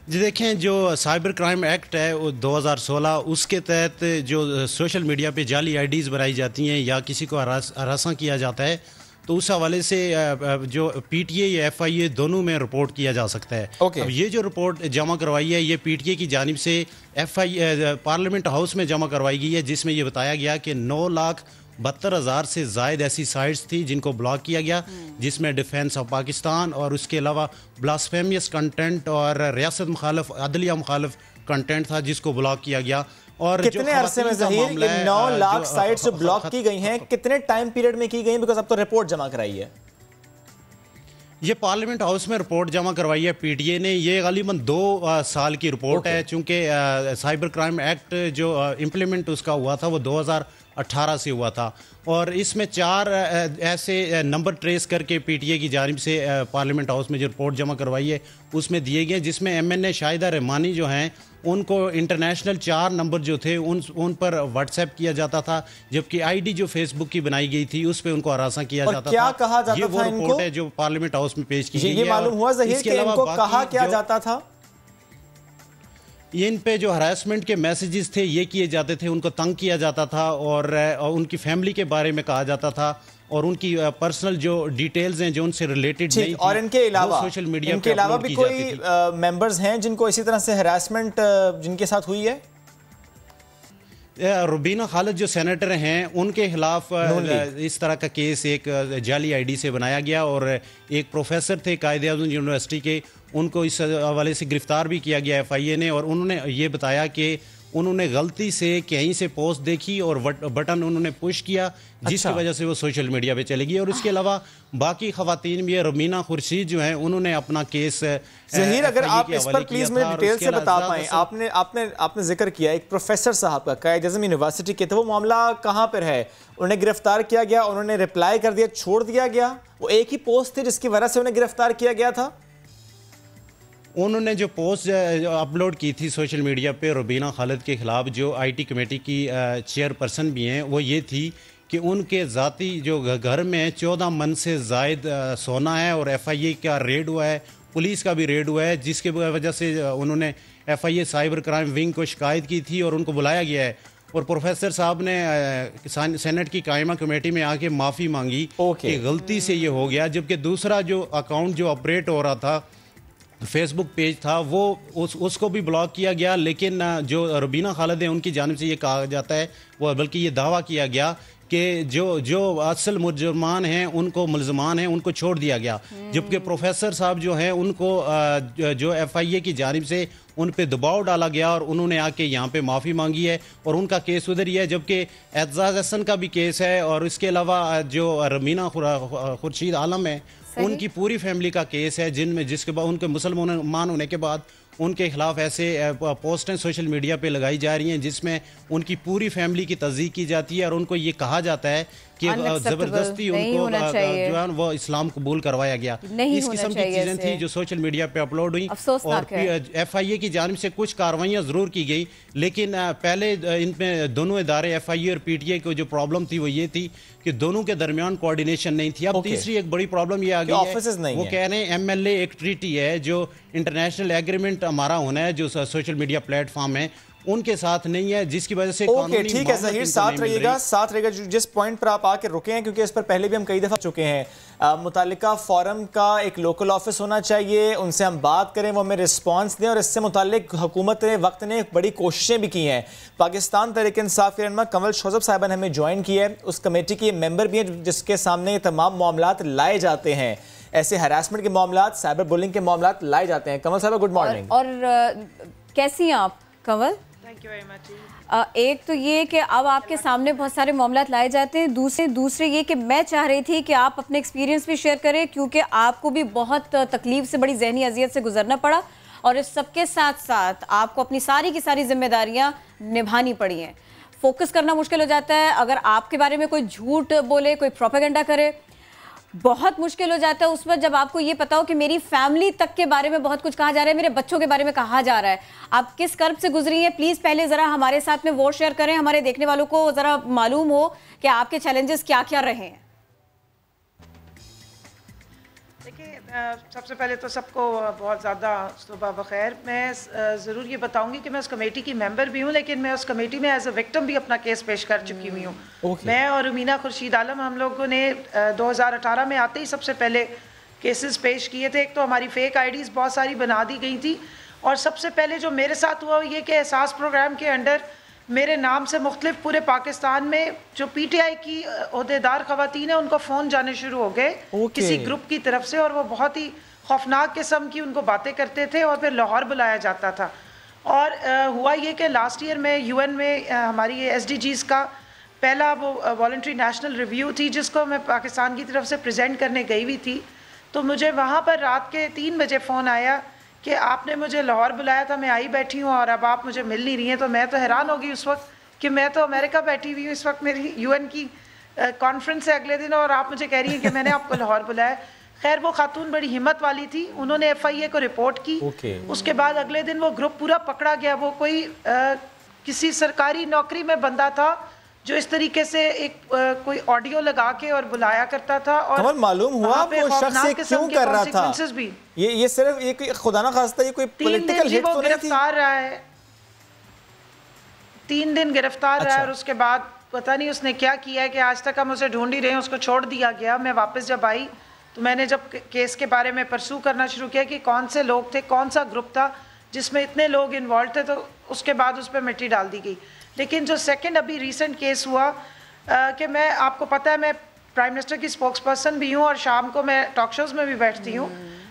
जी देखें, जो साइबर क्राइम एक्ट है वो 2016, उसके तहत जो सोशल मीडिया पे जाली आईडीज़ बनाई जाती हैं या किसी को हरासा किया जाता है, तो उस हवाले से जो पीटीए या एफआईए दोनों में रिपोर्ट किया जा सकता है। अब ये जो रिपोर्ट जमा करवाई है, ये पीटीए की जानिब से एफआईए पार्लियामेंट हाउस में जमा करवाई गई है, जिसमें ये बताया गया कि 9,72,000 से ज़ायद ऐसी साइट्स थी जिनको ब्लॉक किया गया, जिसमें डिफेंस ऑफ पाकिस्तान और उसके अलावा ब्लास्फेमियस कंटेंट और रियासत मुखालिफ, अदलिया मुखालिफ कंटेंट था जिसको ब्लॉक किया गया। और कितने अरसे में ज़हीर 9 लाख साइट्स जो ब्लॉक की गई हैं, कितने टाइम पीरियड में की गई? बिकॉज अब तो रिपोर्ट जमा कराई है, ये पार्लियामेंट हाउस में रिपोर्ट जमा करवाई है पीटीए ने। ये गालिबन 2 साल की रिपोर्ट है, चूँकि साइबर क्राइम एक्ट जो इम्प्लीमेंट उसका हुआ था वो 2018 से हुआ था, और इसमें 4 ऐसे नंबर ट्रेस करके पीटीए की जानिब से पार्लियामेंट हाउस में जो रिपोर्ट जमा करवाई है उसमें दिए गए, जिसमें एमएनए शाहिदा रहमानी जो हैं उनको इंटरनेशनल 4 नंबर जो थे उन पर व्हाट्सएप किया जाता था, जबकि आईडी जो फेसबुक की बनाई गई थी उस पर उनको हरासा किया जाता क्या था। कहा जाता ये वो था रिपोर्ट इनको? है जो पार्लियामेंट हाउस में पेश की गई है। ये मालूम हुआ ज़हीर कि इनको कहा क्या जाता था? इन पे जो हरासमेंट के मैसेजेस थे ये किए जाते थे, उनको तंग किया जाता था और उनकी फैमिली के बारे में कहा जाता था और उनकी पर्सनल जो डिटेल्स हैं जो उनसे रिलेटेड नहीं थी, और इनके अलावा सोशल मीडिया इनके अलावा भी कोई मेंबर्स हैं जिनको इसी तरह से हरासमेंट जिनके साथ हुई है? रुबीना खालिद जो सेनेटर हैं उनके खिलाफ इस तरह का केस एक जाली आईडी से बनाया गया, और एक प्रोफेसर थे कायद-ए-आज़म यूनिवर्सिटी के, उनको इस हवाले से गिरफ्तार भी किया गया एफआईए ने, और उन्होंने ये बताया कि उन्होंने गलती से कहीं से पोस्ट देखी और बटन उन्होंने पुश किया, जिसकी वजह से वो सोशल मीडिया पे चलेगी। और इसके अलावा बाकी खवातीन भी है, रमीना खुर्शीद जो हैं उन्होंने अपना केस ज़हीर, अगर आप इस पर प्लीज मुझे डिटेल से बता पाएं। आपने जिक्र किया एक प्रोफेसर साहब का, कायद-ए-आज़म यूनिवर्सिटी के, तो वो मामला कहाँ पर है? उन्हें गिरफ्तार किया गया, उन्होंने रिप्लाई कर दिया, छोड़ दिया गया? वो एक ही पोस्ट थी जिसकी वजह से उन्हें गिरफ्तार किया गया था? उन्होंने जो पोस्ट अपलोड की थी सोशल मीडिया पे रुबीना खालिद के ख़िलाफ़, जो आईटी कमेटी की चेयरपर्सन भी हैं, वो ये थी कि उनके ज़ाती जो घर में 14 मन से ज़ायद सोना है और एफआईए का रेड हुआ है, पुलिस का भी रेड हुआ है, जिसके वजह से उन्होंने एफआईए साइबर क्राइम विंग को शिकायत की थी और उनको बुलाया गया है। और प्रोफेसर साहब ने सेनेट की कायमा कमेटी में आके माफ़ी मांगी कि गलती से ये हो गया, जबकि दूसरा जो अकाउंट जो ऑपरेट हो रहा था, फेसबुक पेज था, वो उसको भी ब्लॉक किया गया। लेकिन जो रुबीना खालिद है उनकी जानिब से ये कहा जाता है, वो बल्कि ये दावा किया गया कि जो असल मुजरमान हैं, उनको मुलजमान हैं, उनको छोड़ दिया गया, जबकि प्रोफेसर साहब जो हैं उनको जो एफआईए की जानिब से उन पे दबाव डाला गया और उन्होंने आके यहाँ पे माफ़ी मांगी है और उनका केस उधर ही है। जबकि एजाज हसन का भी केस है और इसके अलावा जो रमीना खुर्शीद आलम है उनकी पूरी फैमिली का केस है, जिसके बाद उनके मुसलमान होने के बाद उनके खिलाफ ऐसे पोस्टें सोशल मीडिया पे लगाई जा रही हैं जिसमें उनकी पूरी फैमिली की तस्दीक की जाती है और उनको ये कहा जाता है कि जबरदस्ती उनको जो है वो इस्लाम कबूल करवाया गया। इस किस्म की चीजें थी जो सोशल मीडिया पे अपलोड हुई और FIA की जानिब से कुछ कार्रवाइयाँ जरूर की गई, लेकिन पहले इनमें दोनों इदारे FIA और PTI को जो प्रॉब्लम थी वो ये थी कि दोनों के दरमियान कोऑर्डिनेशन नहीं थी। अब तीसरी एक बड़ी प्रॉब्लम ये आ गई है, वो कह रहे हैं MLA एक ट्रीटी है जो इंटरनेशनल एग्रीमेंट हमारा होना है जो सोशल मीडिया प्लेटफॉर्म है उनके साथ नहीं है, जिसकी वजह से ठीक है ज़हीर, साथ रहिएगा जिस पॉइंट पर आप आके रुके हैं, क्योंकि इस पर पहले भी हम कई दफ़ा चुके हैं। मुतालिका फोरम का एक लोकल ऑफिस होना चाहिए, उनसे हम बात करें, वो हमें रिस्पांस दें, और इससे मुतालिक हुकूमत ने वक्त ने बड़ी कोशिशें भी की हैं। पाकिस्तान तहरीक इंसाफ की रहनुमा कंवल शोजब साहिबा ने हमें ज्वाइन किया है, उस कमेटी की मेंबर भी हैं जिसके सामने तमाम मामलात लाए जाते हैं, ऐसे हरासमेंट के मामलात, साइबर बुलिंग के मामलात लाए जाते हैं। कंवल साहिबा गुड मॉर्निंग। और कैसी हैं आप कंवल? एक तो ये कि अब आपके सामने बहुत सारे मामलात लाए जाते हैं, दूसरे ये कि मैं चाह रही थी कि आप अपने एक्सपीरियंस भी शेयर करें, क्योंकि आपको भी बहुत तकलीफ से, बड़ी जहनी अजियत से गुजरना पड़ा, और इस सबके साथ साथ आपको अपनी सारी की सारी जिम्मेदारियां निभानी पड़ी हैं। फोकस करना मुश्किल हो जाता है, अगर आपके बारे में कोई झूठ बोले, कोई प्रोपेगेंडा करे, बहुत मुश्किल हो जाता है उस वक्त जब आपको ये पता हो कि मेरी फैमिली तक के बारे में बहुत कुछ कहा जा रहा है, मेरे बच्चों के बारे में कहा जा रहा है। आप किस कर्ब से गुजरी हैं, प्लीज़ पहले ज़रा हमारे साथ में वो शेयर करें, हमारे देखने वालों को ज़रा मालूम हो कि आपके चैलेंजेस क्या क्या रहे हैं। देखिए, सबसे पहले तो सबको बहुत ज़्यादा सुबह बखैर। मैं ज़रूर ये बताऊंगी कि मैं उस कमेटी की मेंबर भी हूँ, लेकिन मैं उस कमेटी में एज अ विक्टिम भी अपना केस पेश कर चुकी हुई हूँ। मैं और रुमीना खुर्शीद आलम, हम लोगों ने 2018 में आते ही सबसे पहले केसेस पेश किए थे। एक तो हमारी फेक आईडीज़ बहुत सारी बना दी गई थी, और सबसे पहले जो मेरे साथ हुआ ये कि एहसास प्रोग्राम के अंडर मेरे नाम से मुख्तलिफ पूरे पाकिस्तान में जो PTI की ओहदेदार ख़वातीन है उनको फ़ोन जाने शुरू हो गए किसी ग्रुप की तरफ से, और वो बहुत ही खौफनाक किस्म की उनको बातें करते थे, और फिर लाहौर बुलाया जाता था। और हुआ ये कि लास्ट ईयर में UN में हमारी ये SDGs का पहला वो वॉलंटरी नेशनल रिव्यू थी, जिसको मैं पाकिस्तान की तरफ से प्रेजेंट करने गई हुई थी। तो मुझे वहाँ पर रात के 3 बजे फ़ोन आया कि आपने मुझे लाहौर बुलाया था, मैं आई बैठी हूँ और अब आप मुझे मिल नहीं रही हैं। तो मैं तो हैरान हो गई उस वक्त कि मैं तो अमेरिका बैठी हुई हूँ, इस वक्त मेरी UN की कॉन्फ्रेंस है अगले दिन, और आप मुझे कह रही हैं कि मैंने आपको लाहौर बुलाया। खैर, वो खातून बड़ी हिम्मत वाली थी, उन्होंने FIA को रिपोर्ट की। उसके बाद अगले दिन वो ग्रुप पूरा पकड़ा गया। वो कोई किसी सरकारी नौकरी में बंदा था जो इस तरीके से एक कोई ऑडियो लगा के और बुलाया करता था, और मालूम हुआ वो शख्स ये क्यों कर रहा था? भी ये सिर्फ एक खुदा ना खास्ता ये कोई पॉलिटिकल हिट तो नहीं थी? गिरफ्तार रहा है, 3 दिन गिरफ्तार रहा है, और उसके बाद पता नहीं उसने क्या किया है कि आज तक हम उसे ढूंढ ही रहे हैं। उसको छोड़ दिया गया। मैं वापस जब आई तो मैंने जब केस के बारे में परसू करना शुरू किया कि कौन से लोग थे, कौन सा ग्रुप था जिसमें इतने लोग इन्वॉल्व थे, तो उसके बाद उस पर मिट्टी डाल दी गई। लेकिन जो सेकंड अभी रीसेंट केस हुआ कि मैं, आपको पता है मैं प्राइम मिनिस्टर की स्पोक्स पर्सन भी हूँ और शाम को मैं टॉक शोज़ में भी बैठती हूँ,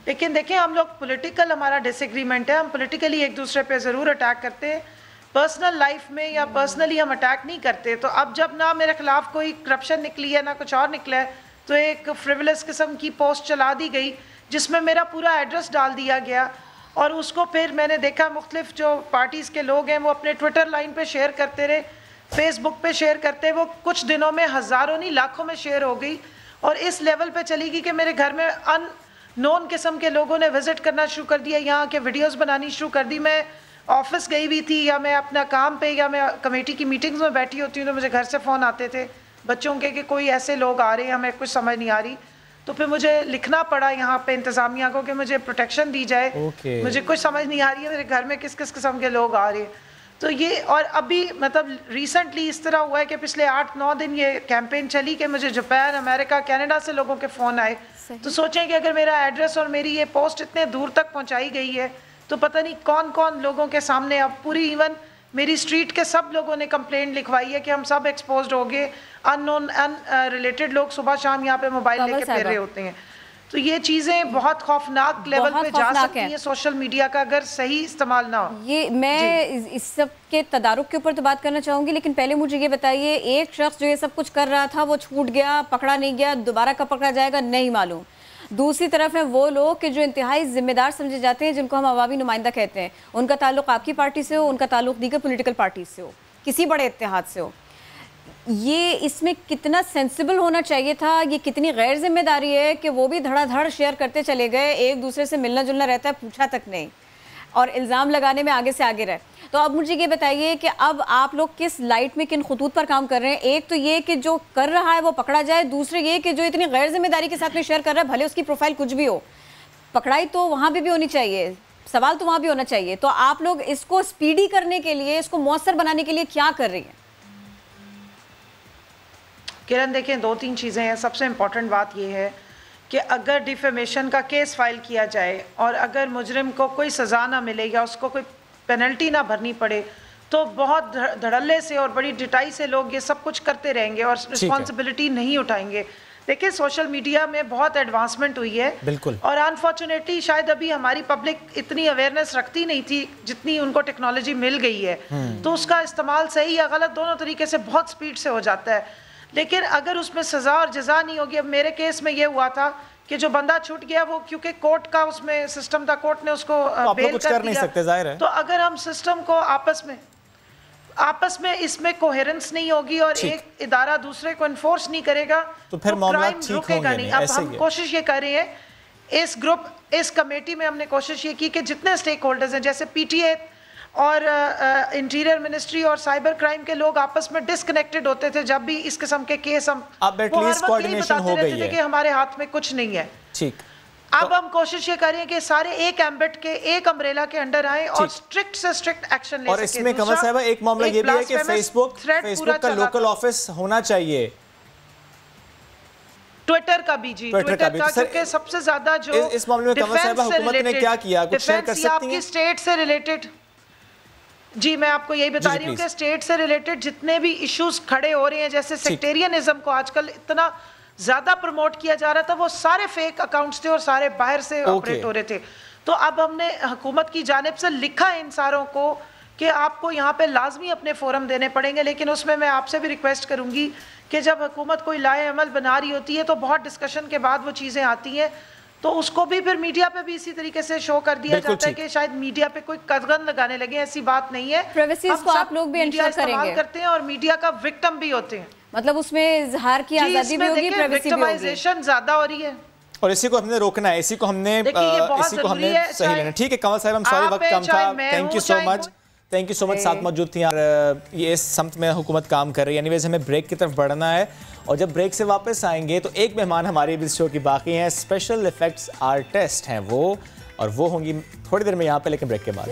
लेकिन देखिए हम लोग पॉलिटिकल, हमारा डिसएग्रीमेंट है, हम पॉलिटिकली एक दूसरे पे ज़रूर अटैक करते हैं, पर्सनल लाइफ में या पर्सनली हम अटैक नहीं करते। तो अब जब ना मेरे खिलाफ कोई करप्शन निकली है ना कुछ और निकला है, तो एक फ्रिवलस किस्म की पोस्ट चला दी गई जिसमें मेरा पूरा एड्रेस डाल दिया गया, और उसको फिर मैंने देखा मुख्तलिफ जो पार्टीज़ के लोग हैं वो अपने ट्विटर लाइन पे शेयर करते रहे, फेसबुक पे शेयर करते, वो कुछ दिनों में हज़ारों नहीं लाखों में शेयर हो गई, और इस लेवल पे चली गई कि मेरे घर में अननोन किस्म के लोगों ने विज़िट करना शुरू कर दिया, यहाँ के वीडियोज़ बनानी शुरू कर दी। मैं ऑफिस गई हुई थी या मैं अपना काम पे या मैं कमेटी की मीटिंग्स में बैठी होती हूँ तो मुझे घर से फ़ोन आते थे बच्चों के कि कोई ऐसे लोग आ रहे हैं, हमें कुछ समझ नहीं आ रही। तो फिर मुझे लिखना पड़ा यहाँ पे इंतज़ामिया को कि मुझे प्रोटेक्शन दी जाए, मुझे कुछ समझ नहीं आ रही है मेरे घर में किस किस किस्म के लोग आ रहे हैं। तो ये, और अभी मतलब रिसेंटली इस तरह हुआ है कि पिछले 8-9 दिन ये कैंपेन चली कि मुझे जापान, अमेरिका, कनाडा से लोगों के फ़ोन आए। तो सोचें कि अगर मेरा एड्रेस और मेरी ये पोस्ट इतने दूर तक पहुँचाई गई है तो पता नहीं कौन कौन लोगों के सामने, अब पूरी इवन मेरी स्ट्रीट के सब लोगों ने कंप्लेंट लिखवाई है कि हम सब एक्सपोज्ड हो गए, अननोन अनरिलेटेड लोग सुबह शाम यहाँ पे मोबाइल लेके फिर रहे होते हैं। तो ये चीज़ें बहुत खौफनाक लेवल पे जा सकती हैं सोशल मीडिया का अगर सही इस्तेमाल ना हो। ये मैं इस सब के तदारुक के ऊपर तो बात करना चाहूँगी, लेकिन पहले मुझे ये बताइए, एक शख्स जो ये सब कुछ कर रहा था वो छूट गया, पकड़ा नहीं गया, दोबारा कब पकड़ा जाएगा नहीं मालूम। दूसरी तरफ है वो लोग कि जो इंतहाई जिम्मेदार समझे जाते हैं, जिनको हम अवामी नुमाइंदा कहते हैं, उनका ताल्लुक आपकी पार्टी से हो, उनका ताल्लुक दीगर पॉलिटिकल पार्टी से हो, किसी बड़े इत्तेहाद से हो, ये इसमें कितना सेंसिबल होना चाहिए था, ये कितनी गैर जिम्मेदारी है कि वो भी धड़ाधड़ शेयर करते चले गए, एक दूसरे से मिलना जुलना रहता है, पूछा तक नहीं, और इल्ज़ाम लगाने में आगे से आगे रहे। तो अब मुझे ये बताइए कि अब आप लोग किस लाइट में, किन खतूत पर काम कर रहे हैं? एक तो ये कि जो कर रहा है वो पकड़ा जाए, दूसरे ये कि जो इतनी गैर जिम्मेदारी के साथ में शेयर कर रहा है, भले उसकी प्रोफाइल कुछ भी हो, पकड़ाई तो वहाँ भी होनी चाहिए, सवाल तो वहाँ भी होना चाहिए। तो आप लोग इसको स्पीडी करने के लिए, इसको मौसर बनाने के लिए क्या कर रही हैं? किरण देखें, 2-3 चीज़ें हैं। सबसे इम्पॉर्टेंट बात यह है कि अगर डिफेमेशन का केस फाइल किया जाए और अगर मुजरिम को कोई सज़ा ना मिले या उसको कोई पेनल्टी ना भरनी पड़े, तो बहुत धड़ल्ले से और बड़ी डिटाई से लोग ये सब कुछ करते रहेंगे और रिस्पॉन्सिबिलिटी नहीं उठाएंगे। देखिए, सोशल मीडिया में बहुत एडवांसमेंट हुई है बिल्कुल, और अनफॉर्चुनेटली शायद अभी हमारी पब्लिक इतनी अवेयरनेस रखती नहीं थी जितनी उनको टेक्नोलॉजी मिल गई है। तो उसका इस्तेमाल सही या गलत दोनों तरीके से बहुत स्पीड से हो जाता है। लेकिन अगर उसमें सज़ा और जज़ा नहीं होगी, अब मेरे केस में ये हुआ था कि जो बंदा छूट गया वो क्योंकि कोर्ट का उसमें सिस्टम था, कोर्ट ने उसको बेल कर दिया, जाहिर है। तो अगर हम सिस्टम को आपस में इसमें कोहेरेंस नहीं होगी और एक इदारा दूसरे को इन्फोर्स नहीं करेगा तो फिर क्राइम रुकेगा नहीं। अब हम कोशिश ये कर रहे हैं, इस कमेटी में हमने कोशिश ये की कि जितने स्टेक होल्डर्स हैं, जैसे PTA और इंटीरियर मिनिस्ट्री और साइबर क्राइम के लोग आपस में डिस्कनेक्टेड होते थे जब भी इस किस्म के केस हम कोऑर्डिनेशन हो गई है कि हमारे हाथ में कुछ नहीं है। ठीक, अब हम कोशिश ये करें कि सारे एक एम्बेट के, एक अम्ब्रेला के अंडर आए और स्ट्रिक्ट से स्ट्रिक्ट एक्शन ले सके। और इसमें कमल साहब एक मामला ये भी है कि फेसबुक का लोकल ऑफिस होना चाहिए, ट्विटर का भी, जी ट्विटर का, क्योंकि सबसे ज्यादा जो इस मामले में कमल साहब हुकूमत ने क्या किया, कुछ शेयर कर सकती हैं? आपकी स्टेट से रिलेटेड, जी मैं आपको यही बता रही हूँ कि स्टेट से रिलेटेड जितने भी इश्यूज खड़े हो रहे हैं, जैसे सेक्टेरियनिज्म को आजकल इतना ज्यादा प्रमोट किया जा रहा था, वो सारे फेक अकाउंट्स थे और सारे बाहर से ऑपरेट हो रहे थे। तो अब हमने हुकूमत की जानिब से लिखा है इन सारों को कि आपको यहाँ पे लाजमी अपने फोरम देने पड़ेंगे, लेकिन उसमें मैं आपसे भी रिक्वेस्ट करूंगी कि जब हुकूमत कोई लाए अमल बना रही होती है तो बहुत डिस्कशन के बाद वो चीज़ें आती हैं, तो उसको भी फिर मीडिया पे भी इसी तरीके से शो कर दिया जाता है कि शायद मीडिया पे कोई कदगन लगाने लगे। ऐसी बात नहीं है, प्राइवेसीज को आप लोग भी इंश्योर करेंगे, करते हैं और मीडिया का विक्टिम भी होते हैं, मतलब उसमें इजहार की आजादी भी होगी, प्राइवेसी भी होगी, विक्टिमाइजेशन ज्यादा हो रही है और इसी को हमने रोकना है, इसी को हमने सही लेना। ठीक है कमल साहब, हम सॉरी वक्त कम था, थैंक यू सो मच, साथ मौजूद थी यार। ये इस समत में हुकूमत काम कर रही है। एनीवेज हमें ब्रेक की तरफ बढ़ना है और जब ब्रेक से वापस आएंगे तो एक मेहमान हमारी इस शो की बाकी हैं, स्पेशल इफेक्ट्स आर्टिस्ट हैं वो, और वो होंगी थोड़ी देर में यहाँ पे, लेकिन ब्रेक के बाद।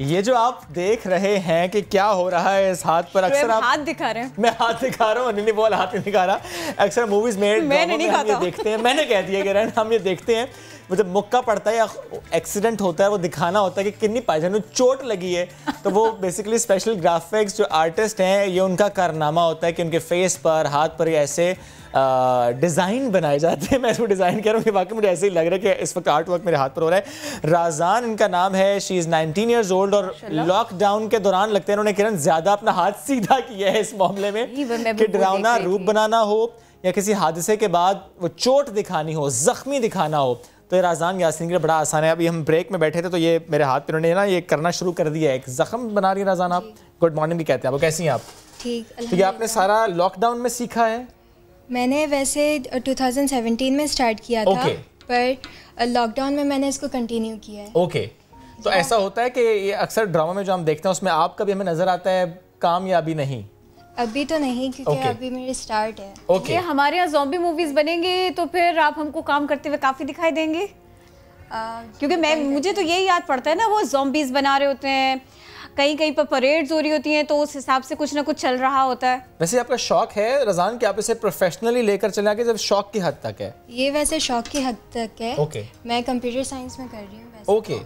ये जो आप देख रहे हैं कि क्या हो रहा है इस हाथ पर, अक्सर आप हाथ दिखा रहे हैं, मैं हाथ दिखा रहा हूँ, नहीं बोल हाथ नहीं दिखा रहा। अक्सर मूवीज में हम ये देखते हैं, मैंने कह दिया कि हम ये देखते हैं, जब मुक्का पड़ता है या एक्सीडेंट होता है वो दिखाना होता है कि कितनी पायजानों चोट लगी है, तो वो बेसिकली स्पेशल ग्राफिक्स जो आर्टिस्ट हैं ये उनका कारनामा होता है कि उनके फेस पर, हाथ पर ऐसे डिज़ाइन बनाए जाते हैं। मैं इसको डिज़ाइन कह रहा हूँ कि बाकी मुझे ऐसे ही लग रहा है कि इस वक्त आर्ट वर्क मेरे हाथ पर हो रहा है। राजान इनका नाम है, शी इज़ 19 ईयर्स ओल्ड और लॉकडाउन के दौरान लगता है इन्होंने किरण ज़्यादा अपना हाथ सीधा किया है इस मामले में कि डरावना रूप बनाना हो या किसी हादसे के बाद वो चोट दिखानी हो, ज़ख्मी दिखाना हो, तो ये राजान यासीन के लिए बड़ा आसान है। अभी हम ब्रेक में बैठे थे तो ये मेरे हाथ पे उन्होंने ना ये करना शुरू कर दिया है, एक ज़ख्म बना रही है राजान। आप गुड मॉर्निंग भी कहते हैं, आप कैसी हैं आप? ठीक। तो ये आपने सारा लॉकडाउन में सीखा है? मैंने वैसे 2017 में स्टार्ट किया था, पर लॉकडाउन में मैंने इसको कंटिन्यू किया है। ओके, तो ऐसा होता है कि ये अक्सर ड्रामा में जो हम देखते हैं उसमें आपका भी हमें नजर आता है कामयाबी नहीं? अभी तो नहीं, क्योंकि अभी मेरी स्टार्ट है। ओके, हमारे यहाँ ज़ॉम्बी मूवीज बनेंगे तो फिर आप हमको काम करते हुए काफी दिखाई देंगे, क्योंकि मुझे तो यही याद पड़ता है ना, वो ज़ॉम्बीज बना रहे होते हैं, कहीं कहीं पर परेड्स हो रही होती हैं, तो उस हिसाब से कुछ ना कुछ चल रहा होता है। वैसे आपका शौक है रज़ान कि आप इसे प्रोफेशनली लेकर चले आगे, जब शौक की हद तक है? ये वैसे शौक की हद तक है। ओके, मैं कंप्यूटर साइंस में कर रही हूँ। ओके,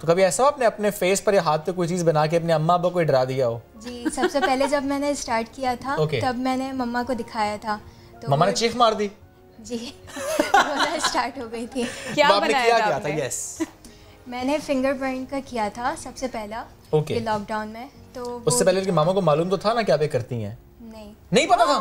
तो कभी ऐसा हो आपने अपने फेस पर या हाथ पे कोई चीज बना के अपने अम्मा अब्बा को डरा दिया हो? जी, सबसे पहले जब मैंने स्टार्ट किया था तब मैंने मम्मा को दिखाया था, तो मम्मा ने चीख मार दी? जी, स्टार्ट हो गई थी। क्या बनाया क्या था? यस, मैंने फिंगरप्रिंट का किया था सबसे पहला लॉकडाउन में। तो उससे पहले कि मामा को मालूम तो था ना क्या पे करती हैं? नहीं पता था?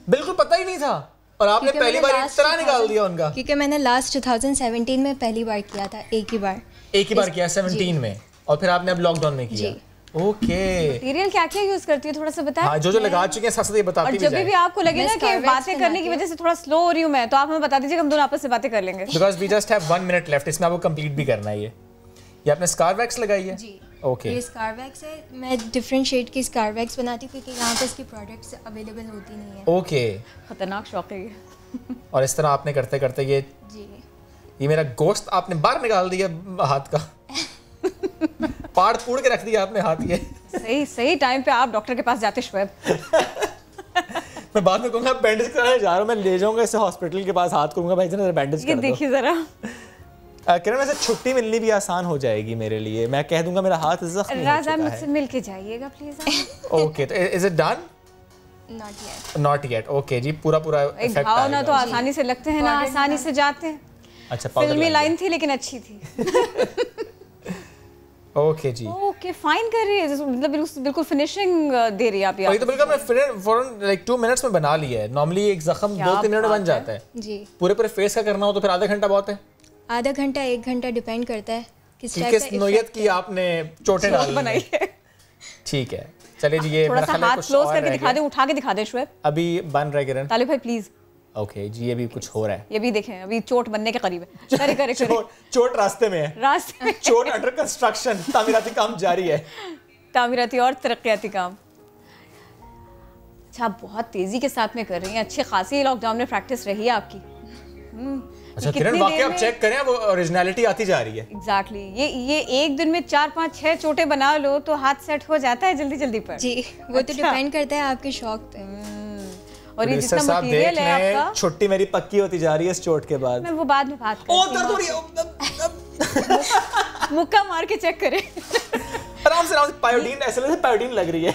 बिल्कुल पता ही नहीं था और आपने पहली बार इस तरह निकाल दिया उनका? क्योंकि मैंने लास्ट 2017 में पहली बार किया था, एक ही बार किया 17 में, और फिर आपने अब लॉकडाउन में किया। ओके। मटेरियल क्या क्या यूज करती है थोड़ा सा बताएं? हाँ, जो लगा चुके हैं साथ साथ ये बताती भी जाए। जब भी आपको लगे ना कि बातें करने की वजह से थोड़ा स्लो हो रही हूँ मैं, तो आप हमें बता दीजिए, हम दोनों आपस में बातें कर लेंगे। Because we just have 1 minute left, इसमें आपको कंप्लीट भी करना है। ये आपने स्कार वैक्स लगाई है? जी। ओके। ये स्कार वैक्स है, मैं डिफरेंट शेड की स्कार वैक्स बनाती हूँ क्योंकि यहाँ पे इसकी प्रोडक्ट्स अवेलेबल होती नहीं है। ओके। खतरनाक शौक है ये। और इस तरह आपने करते करते ये मेरा गोश्त आपने बाहर निकाल दिया हाथ का। पाड़ पूड़ के रख दिया आपने हाथ ये। सही टाइम पे आप डॉक्टर के पास जाते शुएब। मैं बाद में कहूँगा बैंडेज कराने जा रहा हूँ, मैं ले जाऊँगा इसे हॉस्पिटल के पास, हाथ करूँगा भाई जरा बैंडेज कर दो। ये देखिए जरा। किरण वैसे छुट्टी मिलनी भी आसान हो जाएगी मेरे लिए, मैं कह दूंगा मेरा हाथ जख्मी हो चुका है। राज़ा मुझसे मिल के जाइएगा प्लीज। ओके, तो is it done? Not yet. Okay जी, पूरा इफेक्ट घाव ना तो आसानी से लगते हैं ना आसानी से जाते हैं। अच्छा, फिल्मी लाइन थी लेकिन अच्छी थी। ओके जी। ओके, फाइन कर रही है, मतलब बिल्कुल फिनिशिंग दे रही है आप। ये तो बिल्कुल मैं फौरन लाइक 2 मिनट्स में बना लिया है। नॉर्मली एक जख्म 2-3 मिनट में बन जाता है जी। पूरे फेस का करना हो तो फिर आधा घंटा बहुत है? आधा घंटा 1 घंटा डिपेंड करता है किस नोयत की आपने चोटें बनाई है। ठीक है, चलिए जी। ये थोड़ा सा हाथ क्लोज करके दिखा दे, उठा के दिखा दे शुएब। अभी बन रहा है किरण। तालिब भाई प्लीज। ओके जी, ये भी कुछ हो रहा है। ये भी देखें, अभी चोट बनने के करीब है। करे चोट रास्ते में है। चोट अंडर कंस्ट्रक्शन, तामीराती काम जारी है। तामीराती और तरक्याती काम। अच्छा, बहुत तेजी के साथ में कर रही हैं, अच्छी खासी लॉकडाउन में प्रैक्टिस रही है आपकी। अच्छा किरण, वाकई आप चेक करें, वो ओरिजिनलिटी आती जा रही है। एग्जैक्टली। ये एक दिन में 4-5-6 चोटें बना लो तो हाथ सेट हो जाता है जल्दी पर। जी, वो तो डिपेंड करता है आपके शौक पे। और ये जितना मटेरियल है आपका, छुट्टी मेरी पक्की होती जा रही है इस चोट के बाद। मैं वो बाद में बात करती हूं। दर्द हो रही है। मुक्का मार के चेक करें। आराम से पायोडीन, ऐसे पायोडीन लग रही है।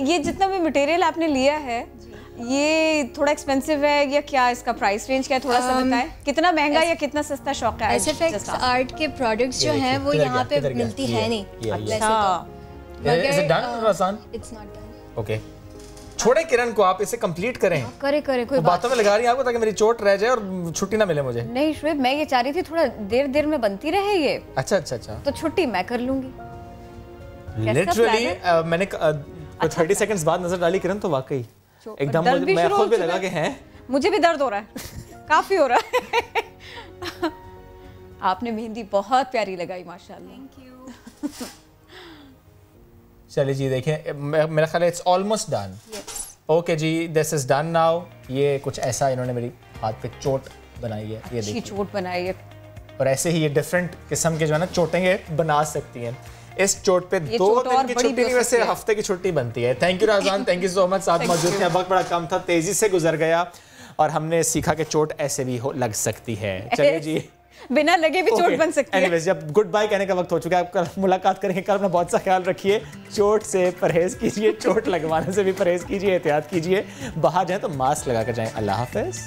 ये जितना भी मटेरियल आपने लिया है, ये थोड़ा एक्सपेंसिव है या क्या? इसका प्राइस रेंज क्या है, थोड़ा सा बताएं। कितना महंगा या कितना सस्ता शौक है? एसएफएक्स आर्ट के प्रोडक्ट्स जो हैं वो यहाँ पे मिलती है नहीं। अच्छा, is it done Razan? It's not done. Okay, छोड़े किरण को, आप इसे कंप्लीट करें। करे कोई बातों में लगा रही हैं आपको ताकि मेरी चोट रह जाए और छुट्टी ना मिले मुझे। नहीं शुएब, मैं ये चाह रही थी थोड़ा देर में बनती रहे ये। अच्छा, तो छुट्टी मैं कर लूंगी। लिटरली मैंने 30 सेकंड्स बाद नजर डाली किरण, तो वाकई एकदम मैं खुद भी लगा के हैं। मुझे भी दर्द हो रहा है, काफी हो रहा है। आपने मेहंदी बहुत प्यारी लगाई माशाल्लाह। Thank you. चलिए जी, देखें, मेरा ख्याल है इट्स ऑलमोस्ट डन। ओके जी, दिस इज डन नाउ। ये कुछ ऐसा इन्होंने मेरी हाथ पे चोट बनाई है, ये देखिए चोट बनाई है। और ऐसे ही ये डिफरेंट किस्म के जो है ना चोटें ये बना सकती हैं। इस चोट पे 2 दिन की छुट्टी नहीं, वैसे हफ्ते की छुट्टी बनती है। Thank you Razan, thank you so much, साथ मौजूद थे। वक्त बड़ा कम था, तेजी से गुजर गया और हमने सीखा कि चोट ऐसे भी लग सकती है। चलिए जी, बिना लगे भी चोट बन सकती है। एनीवेज, जब गुड बाय कहने का वक्त हो चुका है, कल मुलाकात करेंगे। कल अपना बहुत सा ख्याल रखिए, चोट से परहेज कीजिए, चोट लगवाने से भी परहेज कीजिए, एहतियात कीजिए, बाहर जाएं तो मास्क लगा कर जाएं। अल्लाह हाफिज़।